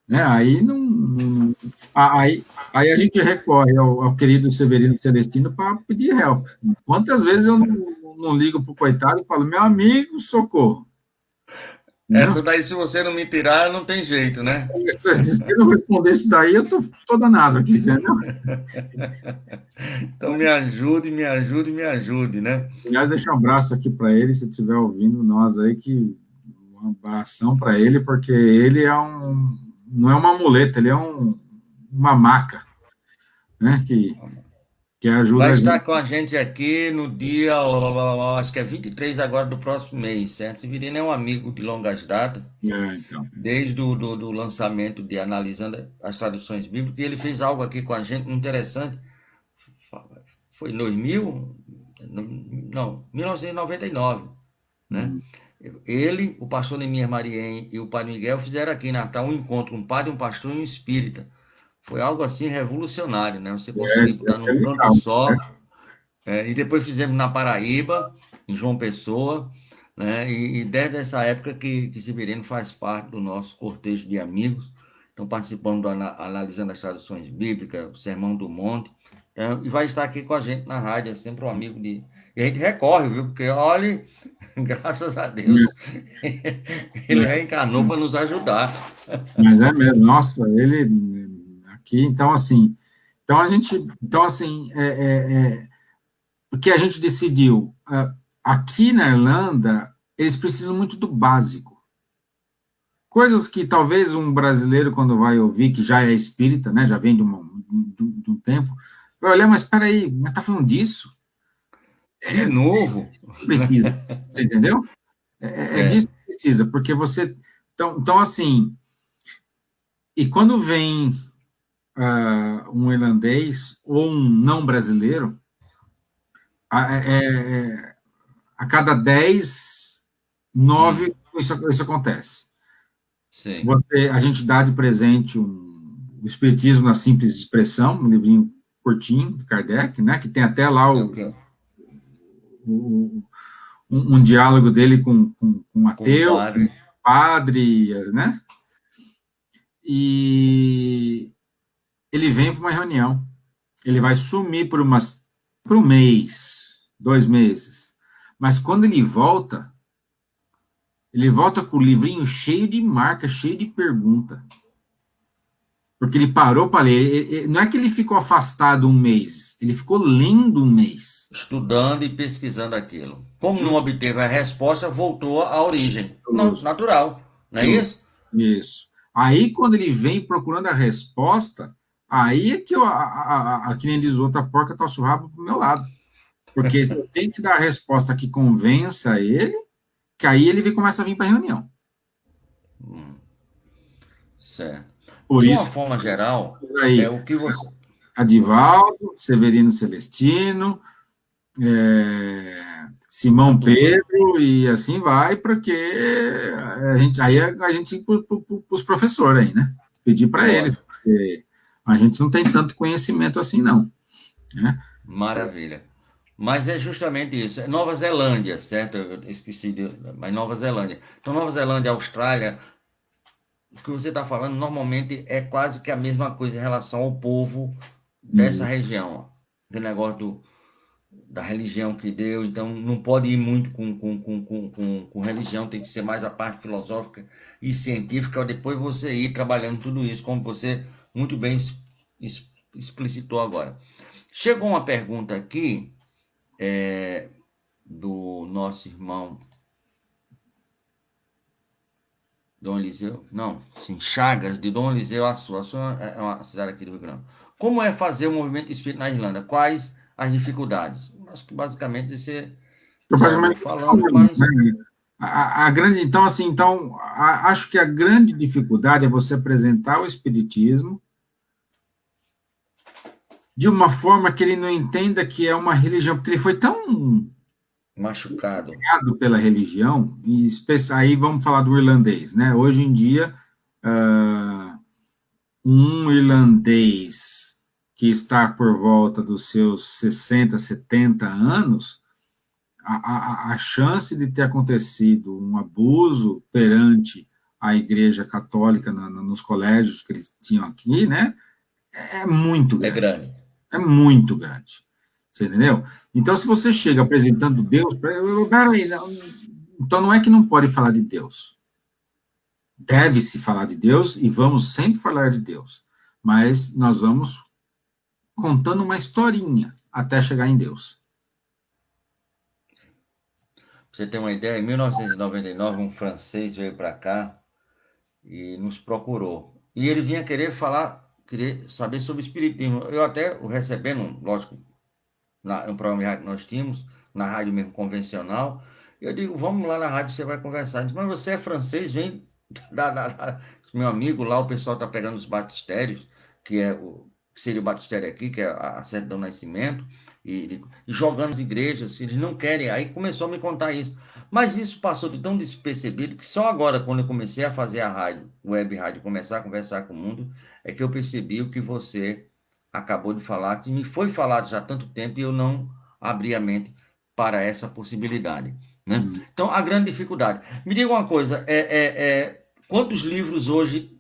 né? Aí não aí a gente recorre ao querido Severino Celestino para pedir help. Quantas vezes eu não ligo para o coitado e falo, meu amigo, socorro.
Essa daí, se você não me tirar, não tem jeito, né?
Se eu não responder isso daí, eu tô danado aqui, entendeu?
Então me ajude, me ajude, me ajude, né?
Aliás, deixa um abraço aqui para ele, se estiver ouvindo nós aí, um abração para ele, porque ele não é uma muleta, ele é uma maca, né, que ajuda
Vai
a
estar
gente.
com a gente aqui no dia, acho que é 23 agora do próximo mês, certo? Severino é um amigo de longas datas,
Então.
desde do lançamento de Analisando as Traduções Bíblicas, e ele fez algo aqui com a gente interessante. Foi em 2000? Não, 1999, né? Ele, o pastor Neemias Mariem e o padre Miguel fizeram aqui em Natal um encontro, um padre, um pastor e um espírita. Foi algo assim revolucionário, né? Você conseguir
Isso
estar
é
num canto
legal,
só.
né?
E depois fizemos na Paraíba, em João Pessoa, né? E desde essa época que Severino faz parte do nosso cortejo de amigos. Estão participando, analisando as traduções bíblicas, o Sermão do Monte. Então, e vai estar aqui com a gente na rádio, é sempre um amigo de. E a gente recorre, viu? Porque, olha, graças a Deus, ele
É,
reencarnou para nos ajudar.
mas é mesmo, nossa, ele aqui, então assim, então a gente, então assim, o que a gente decidiu, aqui na Irlanda, eles precisam muito do básico. Coisas que talvez um brasileiro, quando vai ouvir, que já é espírita, né, já vem de um tempo, vai olhar, mas espera aí, mas está falando disso?
De novo,
Precisa, você entendeu? É
é,
disso que precisa, porque você... Então, assim, e quando vem um irlandês ou um não brasileiro, a cada 10, 9 isso acontece.
sim.
A gente dá de presente o Espiritismo na Simples Expressão, um livrinho curtinho, de Kardec, né, que tem até lá
É o que?
o, um diálogo dele com um
Com o
ateu, com um
padre.
padre, né, e ele vem para uma reunião, ele vai sumir por um mês, 2 meses, mas quando ele volta com o livrinho cheio de marca, cheio de pergunta. Porque ele parou para ler. Não é que ele ficou afastado um mês, ele ficou lendo um mês.
Estudando e pesquisando aquilo. Como não obteve a resposta, voltou à origem.
Justo,
Natural, não é
justo.
isso?
Isso. Aí, quando ele vem procurando a resposta, aí é que que nem diz outra porca, tá o rabo pro meu lado. Porque eu tenho que dar a resposta que convença ele, que aí ele começa a vir para a reunião.
Certo.
Por
De uma
isso,
forma geral, é
aí,
o que você.
Adivaldo, Severino Celestino,
A
Simão
turma.
Pedro e assim vai, porque a gente ir para os professores aí, né? Pedir para eles,
Lógico.
porque a gente não tem tanto conhecimento assim, não. Né?
Maravilha. Mas é justamente isso. É Nova Zelândia, certo? Eu esqueci de. Mas Nova Zelândia. Então, Nova Zelândia, Austrália, o que você está falando normalmente é quase que a mesma coisa em relação ao povo dessa
E,
região. O negócio da religião que deu, então não pode ir muito com religião, tem que ser mais a parte filosófica e científica, depois você ir trabalhando tudo isso, como você muito bem explicitou agora. Chegou uma pergunta aqui do nosso irmão Dom Eliseu, não, sim, Chagas, de Dom Eliseu Açu. Açu é uma cidade aqui do Rio Grande. Como é fazer o movimento espírita na Irlanda? Quais as dificuldades? Acho que basicamente você
eu
já andou
praticamente
falando, mas
né? Grande, então, assim, acho que a grande dificuldade é você apresentar o espiritismo de uma forma que ele não entenda que é uma religião, porque ele foi tão
machucado.
pela religião, e aí vamos falar do irlandês, né? Hoje em dia, um irlandês que está por volta dos seus 60, 70 anos, a chance de ter acontecido um abuso perante a Igreja Católica nos colégios que eles tinham aqui, né, é muito
É
grande.
grande.
É muito grande. Você entendeu? Então, se você chega apresentando Deus, peraí, então não é que não pode falar de Deus. Deve-se falar de Deus e vamos sempre falar de Deus. Mas nós vamos contando uma historinha até chegar em Deus.
Pra você ter uma ideia, em 1999, um francês veio para cá e nos procurou. E ele vinha querer falar, querer saber sobre espiritismo. Eu até o recebendo, lógico, no programa de rádio que nós tínhamos, na rádio mesmo convencional, eu digo, vamos lá na rádio, você vai conversar. Ele disse, mas você é francês, vem meu amigo lá, o pessoal está pegando os batistérios, que seria o batistério aqui, que é a certidão do nascimento, e jogando as igrejas, eles não querem. Aí começou a me contar isso. Mas isso passou de tão despercebido que só agora, quando eu comecei a fazer a rádio, web rádio, começar a conversar com o mundo, é que eu percebi o que você acabou de falar, que me foi falado já há tanto tempo e eu não abri a mente para essa possibilidade, né? Então, a grande dificuldade. Me diga uma coisa, quantos livros hoje,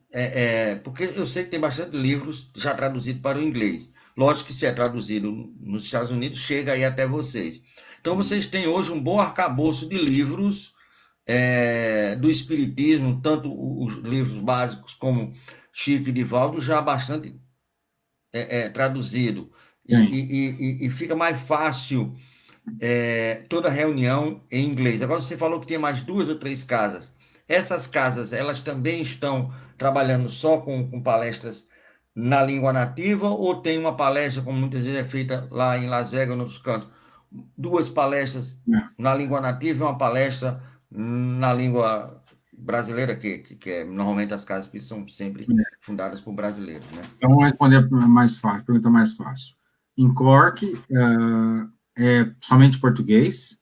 porque eu sei que tem bastante livros já traduzidos para o inglês. Lógico que se é traduzido nos Estados Unidos, chega aí até vocês. Então, vocês têm hoje um bom arcabouço de livros do Espiritismo, tanto os livros básicos como Chico e Divaldo, já bastante traduzido. E fica mais fácil toda reunião em inglês. Agora, você falou que tinha mais 2 ou 3 casas. Essas casas, elas também estão trabalhando só com palestras na língua nativa ou tem uma palestra, como muitas vezes é feita lá em Las Vegas ou em outros cantos, 2 palestras na língua nativa e uma palestra na língua brasileira, que normalmente as casas que são sempre fundadas por brasileiros, né?
Então, vamos responder mais fácil, pergunta mais fácil. Em Cork, é somente português.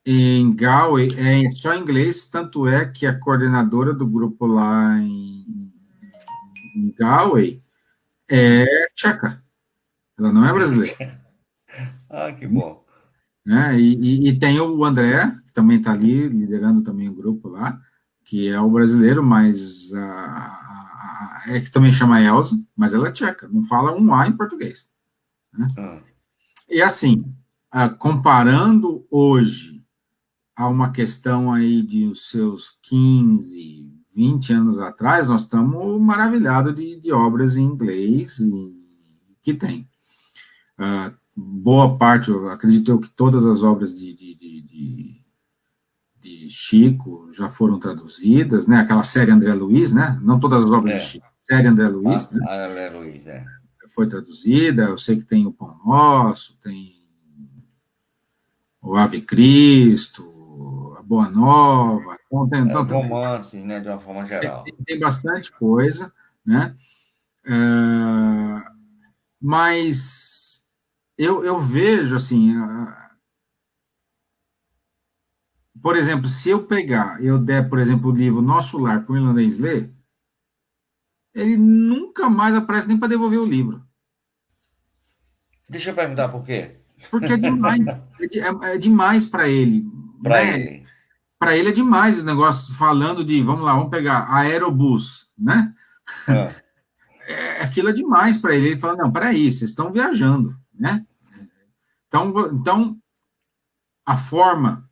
Em Galway, é só inglês, tanto é que a coordenadora do grupo lá em Galway é tcheca. Ela não é brasileira.
Ah, que bom.
Né? E tem o André, que também está ali, liderando também o grupo lá, que é o brasileiro, mas que também chama Elsa, mas ela é tcheca, não fala um A em português. Né? E assim, comparando hoje a uma questão aí de os seus 15, 20 anos atrás, nós estamos maravilhados de obras em inglês que tem. Boa parte, eu acredito que todas as obras de Chico já foram traduzidas, né? Aquela série André Luiz, né? Não todas as obras de Chico, série André Luiz, né?
André Luiz,
foi traduzida. Eu sei que tem o Pão Nosso, tem o Ave Cristo, a Boa Nova,
então romances, né? De uma forma geral.
Tem bastante coisa, né? Mas eu vejo assim. Por exemplo, se eu der, por exemplo, o livro Nosso Lar para o irlandês ler, ele nunca mais aparece nem para devolver o livro.
Deixa eu perguntar por quê.
Porque é demais. É demais para ele.
Para ele.
Para ele é demais esse negócio falando de, vamos pegar aerobus, né? Aquilo é demais para ele. Ele fala, não, peraí, vocês estão viajando, né? Então, a forma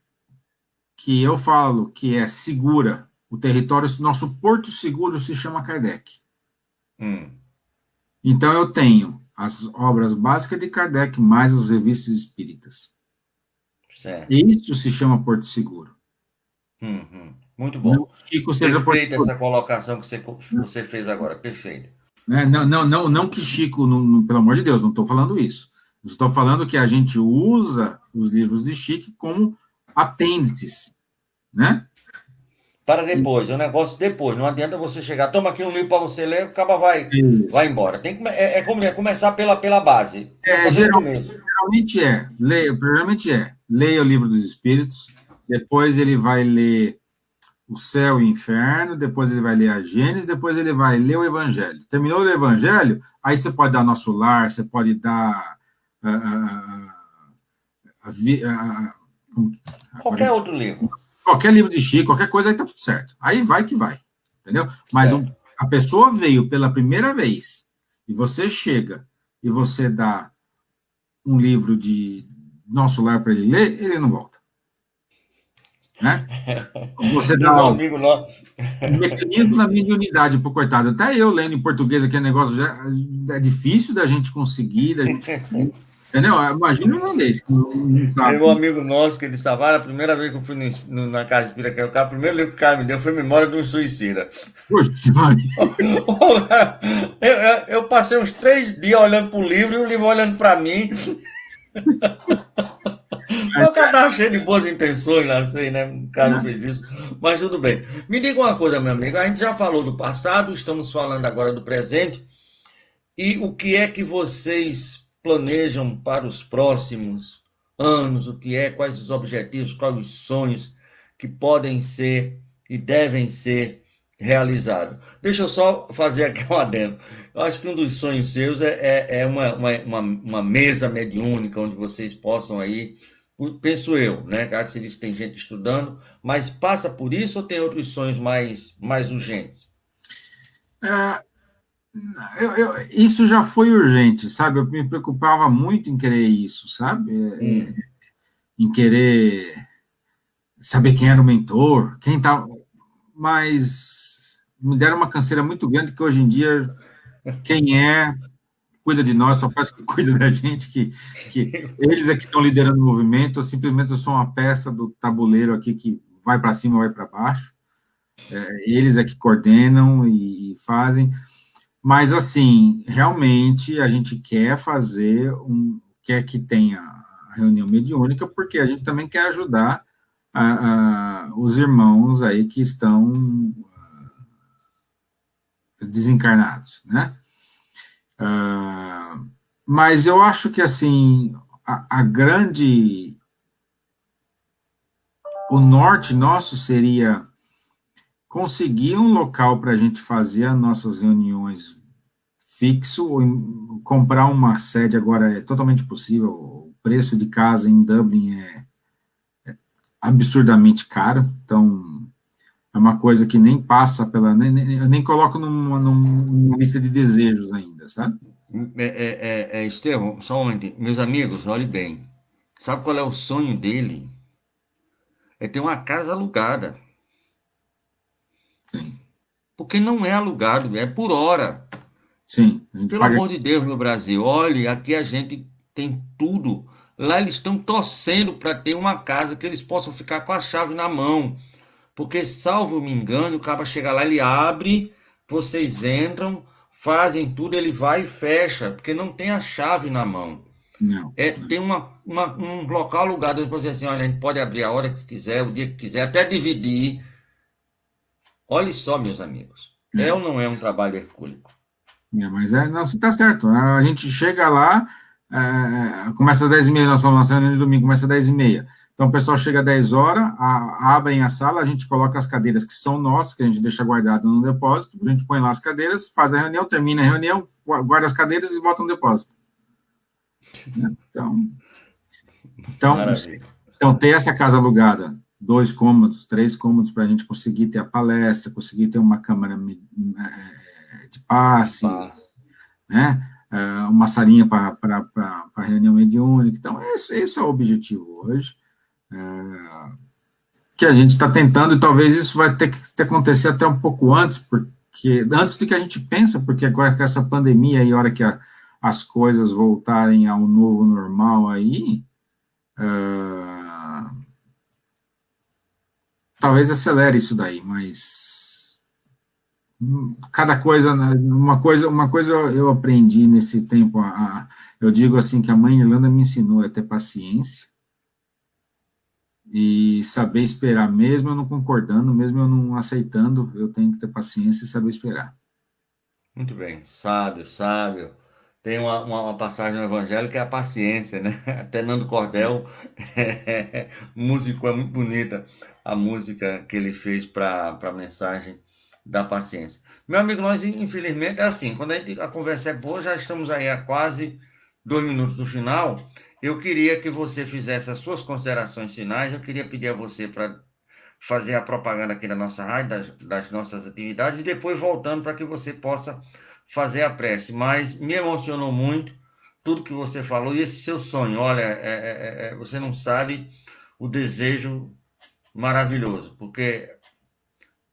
que eu falo que é segura, o território, nosso porto seguro se chama Kardec. Então, eu tenho as obras básicas de Kardec, mais as revistas espíritas.
Certo.
Isso se chama porto seguro.
Muito bom.
Chico seja
perfeito essa colocação que você fez agora, perfeito.
Não que Chico, pelo amor de Deus, não estou falando isso. Estou falando que a gente usa os livros de Chico como apêndices, né?
Para depois, é um negócio depois. Não adianta você chegar, toma aqui um livro para você ler, o cara vai embora. Tem que começar pela base.
Geralmente leia o Livro dos Espíritos, depois ele vai ler o Céu e o Inferno, depois ele vai ler a Gênesis, depois ele vai ler o Evangelho. Terminou o Evangelho, aí você pode dar Nosso Lar, você pode dar
qualquer outro livro.
Qualquer livro de Chico, qualquer coisa, aí tá tudo certo. Aí vai que vai, entendeu? Mas a pessoa veio pela primeira vez, e você chega, e você dá um livro de Nosso Lar para ele ler, ele não volta. Né? Você dá
um amigo nosso.
mecanismo da mediunidade pro coitado. Até eu lendo em português aqui, negócio já é difícil da gente conseguir, entendeu? Imagina um irlandês que não sabe.
Tem um amigo nosso que ele estava, a primeira vez que eu fui na casa espírita, o primeiro livro que o cara me deu foi Memória de um Suicida.
Poxa,
eu passei uns 3 dias olhando pro livro e o livro olhando para mim. O cara estava cheio de boas intenções, não sei, né? O cara não fez isso, mas tudo bem. Me diga uma coisa, meu amigo, a gente já falou do passado, estamos falando agora do presente, e o que é que vocês planejam para os próximos anos, o que é, quais os objetivos, quais os sonhos que podem ser e devem ser realizados. Deixa eu só fazer aqui um adendo. Eu acho que um dos sonhos seus é uma mesa mediúnica onde vocês possam aí, penso eu, né? Claro que você disse que tem gente estudando, mas passa por isso ou tem outros sonhos mais urgentes?
É, isso já foi urgente, sabe? Eu me preocupava muito em querer isso, sabe?
Hum.
Em querer saber quem era o mentor, quem estava. Mas me deram uma canseira muito grande que hoje em dia quem cuida de nós, só parece que cuida da gente, que eles é que estão liderando o movimento, eu simplesmente sou uma peça do tabuleiro aqui que vai para cima, vai para baixo, eles é que coordenam e fazem, mas assim, realmente a gente quer quer que tenha a reunião mediúnica, porque a gente também quer ajudar os irmãos aí que estão desencarnados, né? Mas eu acho que, assim, o norte nosso seria conseguir um local para a gente fazer as nossas reuniões fixo, ou comprar uma sede agora é totalmente possível, o preço de casa em Dublin é absurdamente caro, então é uma coisa que nem passa eu nem coloco numa lista de desejos ainda, sabe?
Estevão, só um momentinho. Meus amigos, olhe bem. Sabe qual é o sonho dele? É ter uma casa alugada.
Sim,
Porque não é alugado, é por hora.
sim, a gente
Pelo
paga.
amor de Deus, meu Brasil, olhe, aqui a gente tem tudo. Lá eles estão torcendo para ter uma casa que eles possam ficar com a chave na mão. Porque, salvo me engano, o cara chega lá, ele abre, vocês entram, fazem tudo, ele vai e fecha, porque não tem a chave na mão.
Não,
Tem um local alugado, onde você assim, olha, a gente pode abrir a hora que quiser, o dia que quiser, até dividir. Olhe só, meus amigos, é ou
é.
não é um trabalho hercúleo?
Mas não, você está certo. A gente chega lá, começa às 10h30, nós falamos na de domingo, começa às 10h30. Então, o pessoal chega às 10 horas, abrem a sala, a gente coloca as cadeiras que são nossas, que a gente deixa guardado no depósito, a gente põe lá as cadeiras, faz a reunião, termina a reunião, guarda as cadeiras e volta no depósito. Né? Então,
Maravilha.
então, ter essa casa alugada, 2 cômodos, 3 cômodos, para a gente conseguir ter a palestra, conseguir ter uma câmara de
De
passe,
paz.
né? Uma salinha para reunião mediúnica. Então, esse é o objetivo hoje, que a gente está tentando, e talvez isso vai ter que acontecer até um pouco antes, porque antes do que a gente pensa, porque agora com essa pandemia e a hora que as coisas voltarem ao novo normal aí, talvez acelere isso daí, mas cada coisa, né, uma coisa eu aprendi nesse tempo, eu digo assim que a mãe Irlanda me ensinou a ter paciência e saber esperar, mesmo eu não concordando, mesmo eu não aceitando, eu tenho que ter paciência e saber esperar.
Muito bem, sábio, sábio. Tem uma passagem no Evangelho que é a paciência, né? Até Nando Cordel, músico, é muito bonita a música que ele fez para a mensagem da paciência. Meu amigo, nós infelizmente é assim, quando a conversa é boa, já estamos aí a quase 2 minutos do final. Eu queria que você fizesse as suas considerações finais. Eu queria pedir a você para fazer a propaganda aqui da nossa rádio, das nossas atividades, e depois voltando para que você possa fazer a prece. Mas me emocionou muito tudo que você falou e esse seu sonho. Olha, você não sabe o desejo maravilhoso, porque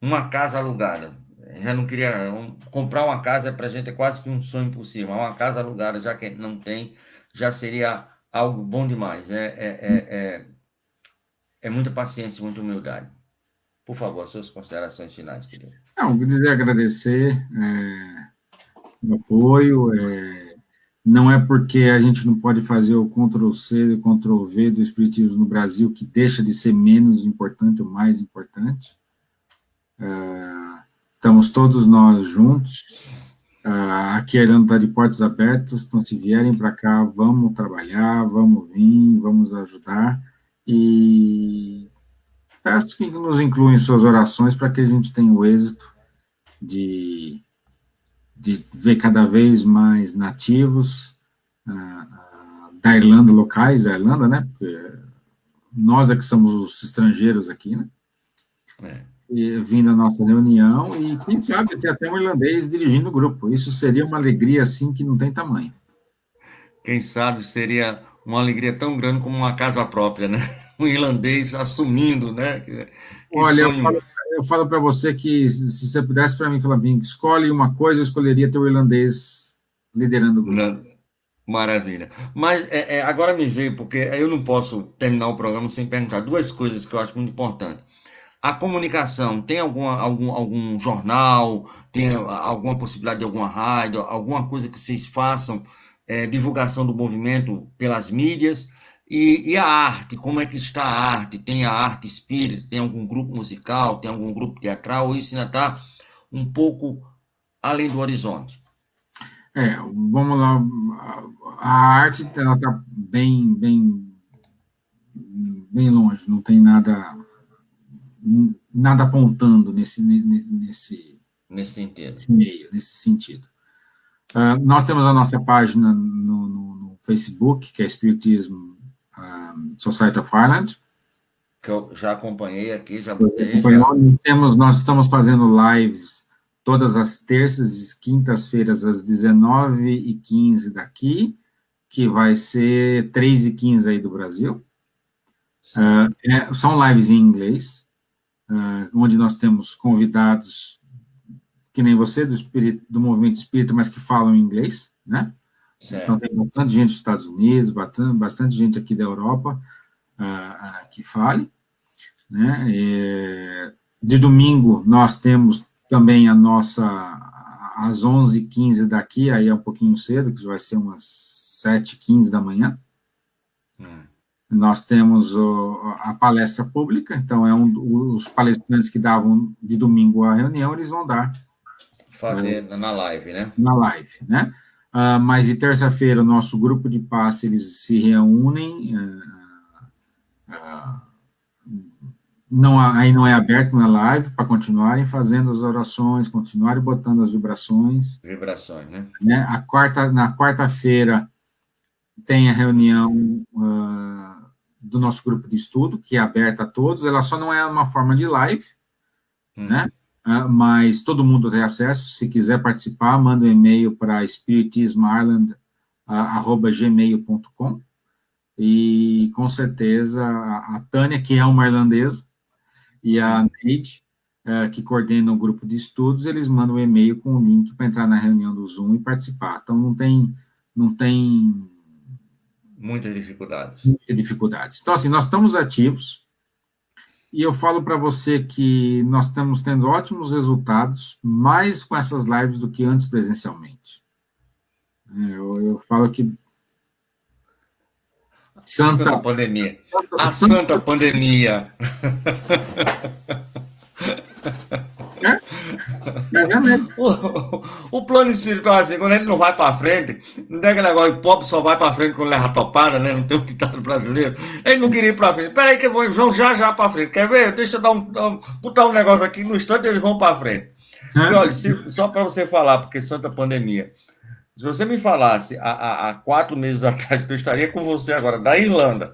uma casa alugada. Já não queria. Comprar uma casa para a gente é quase que um sonho impossível. Uma casa alugada, já que não tem, já seria algo bom demais. É muita paciência e muita humildade. Por favor, suas considerações finais, querido.
Não, vou dizer agradecer o apoio, não é porque a gente não pode fazer o Ctrl+C e o Ctrl+V do Espiritismo no Brasil que deixa de ser menos importante ou mais importante. Estamos todos nós juntos, Aqui a Irlanda está de portas abertas, então se vierem para cá, vamos trabalhar, vamos vir, vamos ajudar, e peço que nos incluam em suas orações para que a gente tenha o êxito de ver cada vez mais nativos da Irlanda, locais da Irlanda, né? Porque nós é que somos os estrangeiros aqui, né? E, vindo à nossa reunião, e quem sabe ter até um irlandês dirigindo o grupo. Isso seria uma alegria, assim, que não tem tamanho.
Quem sabe seria uma alegria tão grande como uma casa própria, né? Um irlandês assumindo, né? Que
Olha,
sonho.
eu falo para você que se você pudesse para mim falar, bem, escolhe uma coisa, eu escolheria ter o irlandês liderando o grupo.
Maravilha. Mas agora me veio, porque eu não posso terminar o programa sem perguntar duas coisas que eu acho muito importantes. A comunicação, tem algum jornal, tem alguma possibilidade de alguma rádio, alguma coisa que vocês façam, divulgação do movimento pelas mídias? E a arte, como é que está a arte? Tem a arte espírita, tem algum grupo musical, tem algum grupo teatral, ou isso ainda está um pouco além do horizonte?
Vamos lá. A arte ela está bem longe, não tem nada apontando nesse meio, nesse sentido. Nós temos a nossa página no Facebook, que é Spiritism Society of Ireland.
Que eu já acompanhei aqui,
Nós estamos fazendo lives todas as terças e quintas-feiras, às 19h15 daqui, que vai ser 3h15 aí do Brasil. São lives em inglês, onde nós temos convidados que nem você, do movimento espírita, mas que falam inglês, né? Certo. Então, tem bastante gente dos Estados Unidos, bastante gente aqui da Europa que fale, né? De domingo, nós temos também a nossa, às 11h15 daqui, aí é um pouquinho cedo, que vai ser umas 7h15 da manhã. Nós temos a palestra pública, então os palestrantes que davam de domingo a reunião, eles vão dar.
Fazer na live, né?
Na live, né? Mas de terça-feira, o nosso grupo de passe, eles se reúnem, aí não é aberto, não é live, para continuarem fazendo as orações, continuarem botando as vibrações.
Vibrações, né?
Na quarta-feira tem a reunião do nosso grupo de estudo, que é aberta a todos, ela só não é uma forma de live, né? Mas todo mundo tem acesso. Se quiser participar, manda um e-mail para spiritismireland@gmail.com, e com certeza a Tânia, que é uma irlandesa, e a Neide, que coordena o grupo de estudos, eles mandam um e-mail com o link para entrar na reunião do Zoom e participar. Então, não tem
muitas dificuldades.
Muitas dificuldades. Então, assim, nós estamos ativos, e eu falo para você que nós estamos tendo ótimos resultados, mais com essas lives do que antes presencialmente. Eu falo que
Santa pandemia. Santa pandemia. O plano espiritual, assim, quando ele não vai para frente, não tem aquele negócio de pobre só vai para frente quando leva topada, né? Não tem um ditado brasileiro. Ele não queria ir para frente. Peraí que vão já para frente. Quer ver? Deixa eu botar um negócio aqui no instante, eles vão para frente. E olha, só para você falar, porque Santa pandemia. Se você me falasse há 4 meses atrás que eu estaria com você agora, da Irlanda,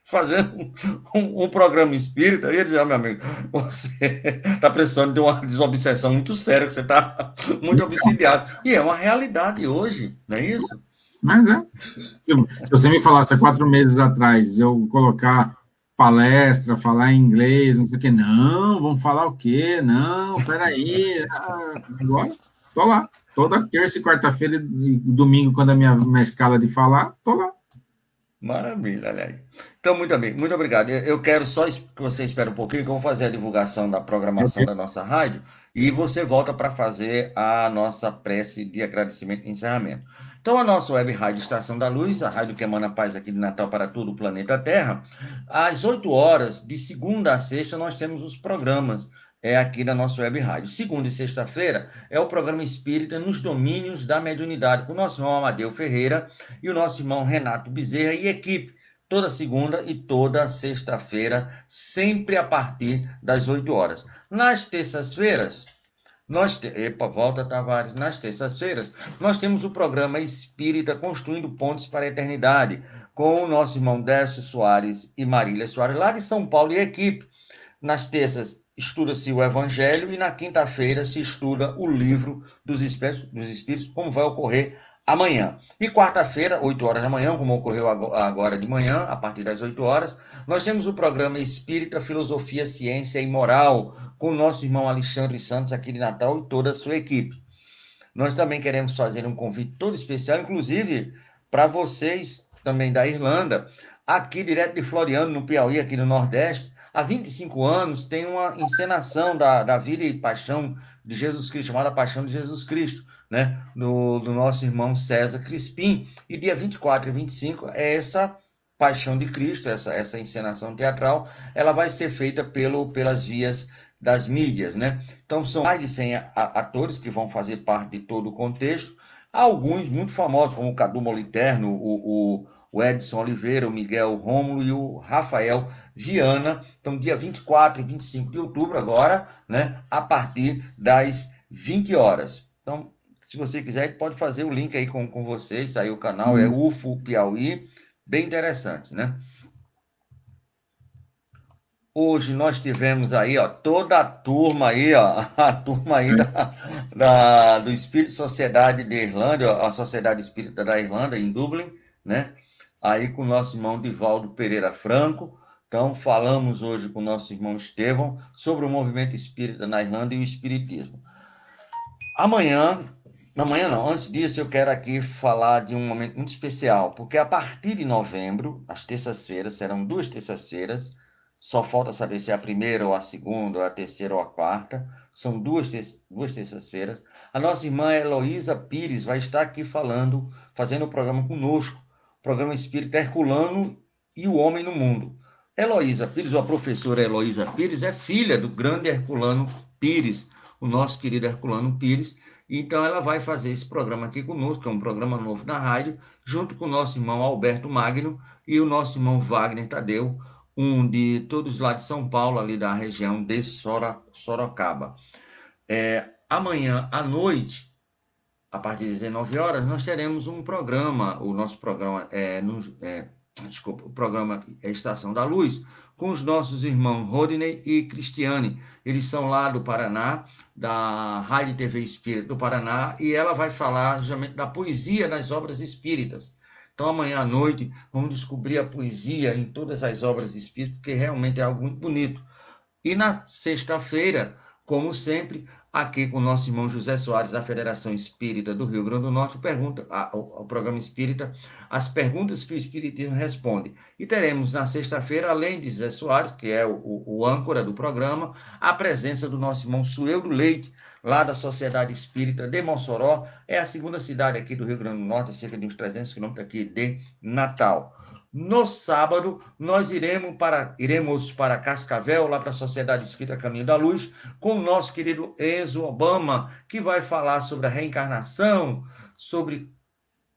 fazendo um programa espírita, eu ia dizer, meu amigo, você está precisando de uma desobsessão muito séria, que você está muito obsidiado. E é uma realidade hoje, não é isso?
Mas se você me falasse há 4 meses atrás, eu colocar palestra, falar em inglês, não sei o quê, não, vamos falar o quê? Não, peraí, agora estou lá. Toda terça e quarta-feira e domingo, quando é a minha escala de falar, estou lá.
Maravilha, olha aí. Então, muito bem, muito obrigado. Eu quero só que você espere um pouquinho, que eu vou fazer a divulgação da programação da nossa rádio, e você volta para fazer a nossa prece de agradecimento e encerramento. Então, a nossa web rádio Estação da Luz, a rádio que emana paz aqui de Natal para todo o planeta Terra, às 8 horas, de segunda a sexta, nós temos os programas é aqui da nossa web rádio. Segunda e sexta-feira é o programa Espírita nos Domínios da Mediunidade, com o nosso irmão Amadeu Ferreira e o nosso irmão Renato Bezerra e equipe, toda segunda e toda sexta-feira, sempre a partir das 8 horas. Nas terças-feiras, volta Tavares, nas terças-feiras, nós temos o programa Espírita Construindo Pontes para a Eternidade, com o nosso irmão Décio Soares e Marília Soares, lá de São Paulo e equipe. Nas terças, estuda-se o Evangelho e na quinta-feira se estuda o livro dos Espíritos, como vai ocorrer amanhã. E quarta-feira, 8 horas da manhã, como ocorreu agora de manhã, a partir das 8 horas, nós temos o programa Espírita, Filosofia, Ciência e Moral, com o nosso irmão Alexandre Santos, aqui de Natal, e toda a sua equipe. Nós também queremos fazer um convite todo especial, inclusive para vocês também da Irlanda, aqui direto de Floriano, no Piauí, aqui no Nordeste. Há 25 anos tem uma encenação da vida e paixão de Jesus Cristo, chamada Paixão de Jesus Cristo, né? do nosso irmão César Crispim. E dia 24 e 25 é essa Paixão de Cristo, essa encenação teatral, ela vai ser feita pelas vias das mídias, né? Então são mais de 100 atores que vão fazer parte de todo o contexto, alguns muito famosos, como o Cadu Moliterno, o Edson Oliveira, o Miguel Rômulo e o Rafael Viana. Então, dia 24 e 25 de outubro agora, né, a partir das 20 horas. Então, se você quiser, pode fazer o link aí com vocês, aí o canal é UFO Piauí, bem interessante, né? Hoje nós tivemos aí, ó, toda a turma aí, ó, a turma aí do Espírito Sociedade de Irlanda, a Sociedade Espírita da Irlanda, em Dublin, né? Aí com o nosso irmão Divaldo Pereira Franco. Então, falamos hoje com o nosso irmão Estevão sobre o movimento espírita na Irlanda e o espiritismo. Amanhã não, antes disso eu quero aqui falar de um momento muito especial, porque a partir de novembro, as terças-feiras, serão 2 terças-feiras, só falta saber se é a primeira ou a segunda, ou a terceira ou a quarta, são 2 terças-feiras. A nossa irmã Heloísa Pires vai estar aqui fazendo o programa conosco, o programa Espírita Herculano e o Homem no Mundo. Heloísa Pires, ou a professora Heloísa Pires, é filha do grande Herculano Pires, o nosso querido Herculano Pires. Então ela vai fazer esse programa aqui conosco, que é um programa novo na rádio, junto com o nosso irmão Alberto Magno e o nosso irmão Wagner Tadeu, um de todos lá de São Paulo, ali da região de Sorocaba. Amanhã à noite, a partir das 19 horas, nós teremos um programa, o nosso programa o programa é Estação da Luz, com os nossos irmãos Rodney e Cristiane. Eles são lá do Paraná, da Rádio TV Espírita do Paraná, e ela vai falar justamente da poesia nas obras espíritas. Então, amanhã à noite, vamos descobrir a poesia em todas as obras espíritas, porque realmente é algo muito bonito. E na sexta-feira, como sempre, aqui com o nosso irmão José Soares, da Federação Espírita do Rio Grande do Norte, o programa Espírita, as perguntas que o Espiritismo responde. E teremos na sexta-feira, além de José Soares, que é o âncora do programa, a presença do nosso irmão Sueldo Leite, lá da Sociedade Espírita de Mossoró, é a segunda cidade aqui do Rio Grande do Norte, cerca de uns 300 quilômetros aqui de Natal. No sábado, nós iremos para Cascavel, lá para a Sociedade Espírita Caminho da Luz, com o nosso querido Enzo Obama, que vai falar sobre a reencarnação, sobre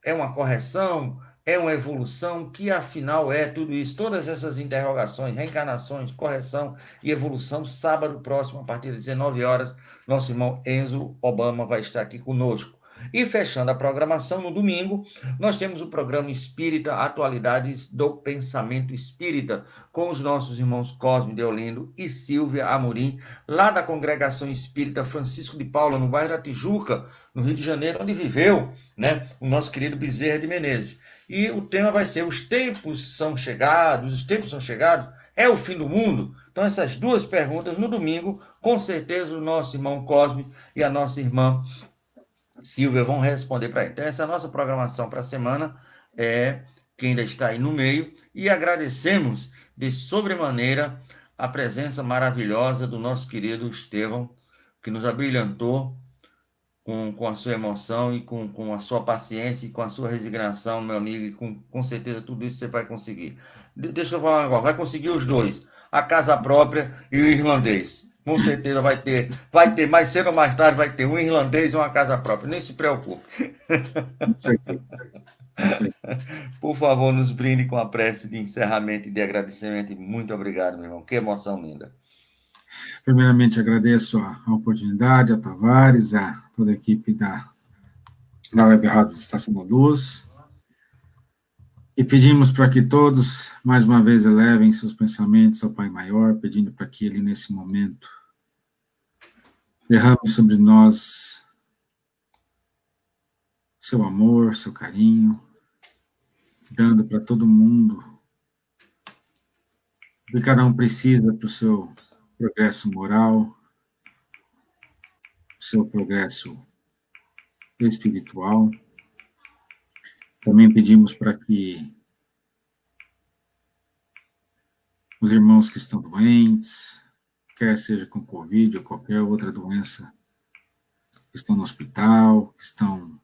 é uma correção, é uma evolução, que afinal é tudo isso, todas essas interrogações, reencarnações, correção e evolução. Sábado próximo, a partir das 19 horas, nosso irmão Enzo Obama vai estar aqui conosco. E fechando a programação, no domingo, nós temos o programa Espírita Atualidades do Pensamento Espírita, com os nossos irmãos Cosme Deolindo e Silvia Amorim, lá da Congregação Espírita Francisco de Paula, no bairro da Tijuca, no Rio de Janeiro, onde viveu, né, o nosso querido Bezerra de Menezes. E o tema vai ser os tempos são chegados, é o fim do mundo? Então, essas 2 perguntas no domingo, com certeza o nosso irmão Cosme e a nossa irmã Silvia vão responder para ele. Então, essa é a nossa programação para a semana, que ainda está aí no meio, e agradecemos de sobremaneira a presença maravilhosa do nosso querido Estevão, que nos abrilhantou com a sua emoção e com a sua paciência e com a sua resignação, meu amigo, e com certeza tudo isso você vai conseguir. Deixa eu falar agora, vai conseguir os 2, a casa própria e o irlandês. Com certeza vai ter mais cedo ou mais tarde, vai ter um irlandês e uma casa própria. Nem se preocupe.
Com certeza. Com certeza.
Por favor, nos brinde com a prece de encerramento e de agradecimento. E muito obrigado, meu irmão. Que emoção linda.
Primeiramente, agradeço a oportunidade, a Tavares, a toda a equipe da Web Rádio Estação da Luz. E pedimos para que todos, mais uma vez, elevem seus pensamentos ao Pai Maior, pedindo para que Ele, nesse momento, derrame sobre nós seu amor, seu carinho, dando para todo mundo o que cada um precisa para o seu progresso moral, o seu progresso espiritual. Também pedimos para que os irmãos que estão doentes, quer seja com Covid ou qualquer outra doença, que estão no hospital, que estão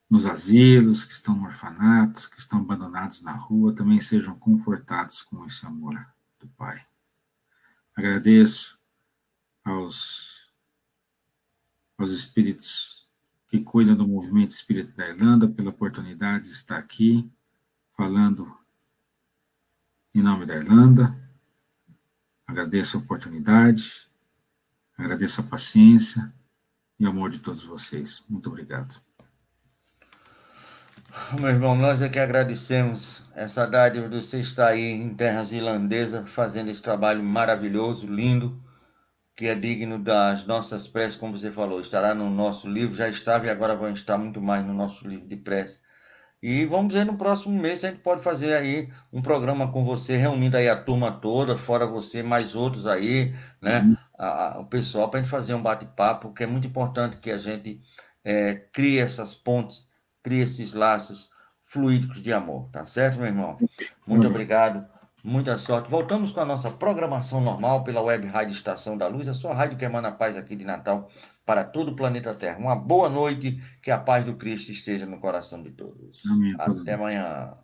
nos asilos, que estão no orfanatos, que estão abandonados na rua, também sejam confortados com esse amor do Pai. Agradeço aos espíritos que cuidam do movimento espírita da Irlanda pela oportunidade de estar aqui falando em nome da Irlanda. Agradeço a oportunidade, agradeço a paciência e o amor de todos vocês. Muito obrigado.
Meu irmão, nós é que agradecemos essa dádiva de você estar aí em terras irlandesas, fazendo esse trabalho maravilhoso, lindo, que é digno das nossas preces, como você falou, estará no nosso livro, já estava e agora vai estar muito mais no nosso livro de prece. E vamos ver no próximo mês se a gente pode fazer aí um programa com você, reunindo aí a turma toda, fora você, mais outros aí, né? O pessoal, para a gente fazer um bate-papo, que é muito importante que a gente crie essas pontes, crie esses laços fluídicos de amor, tá certo, meu irmão? Muito obrigado, muita sorte. Voltamos com a nossa programação normal pela Web Rádio Estação da Luz, a sua rádio que emana a paz aqui de Natal para todo o planeta Terra. Uma boa noite, que a paz do Cristo esteja no coração de todos.
Amém.
Até amanhã.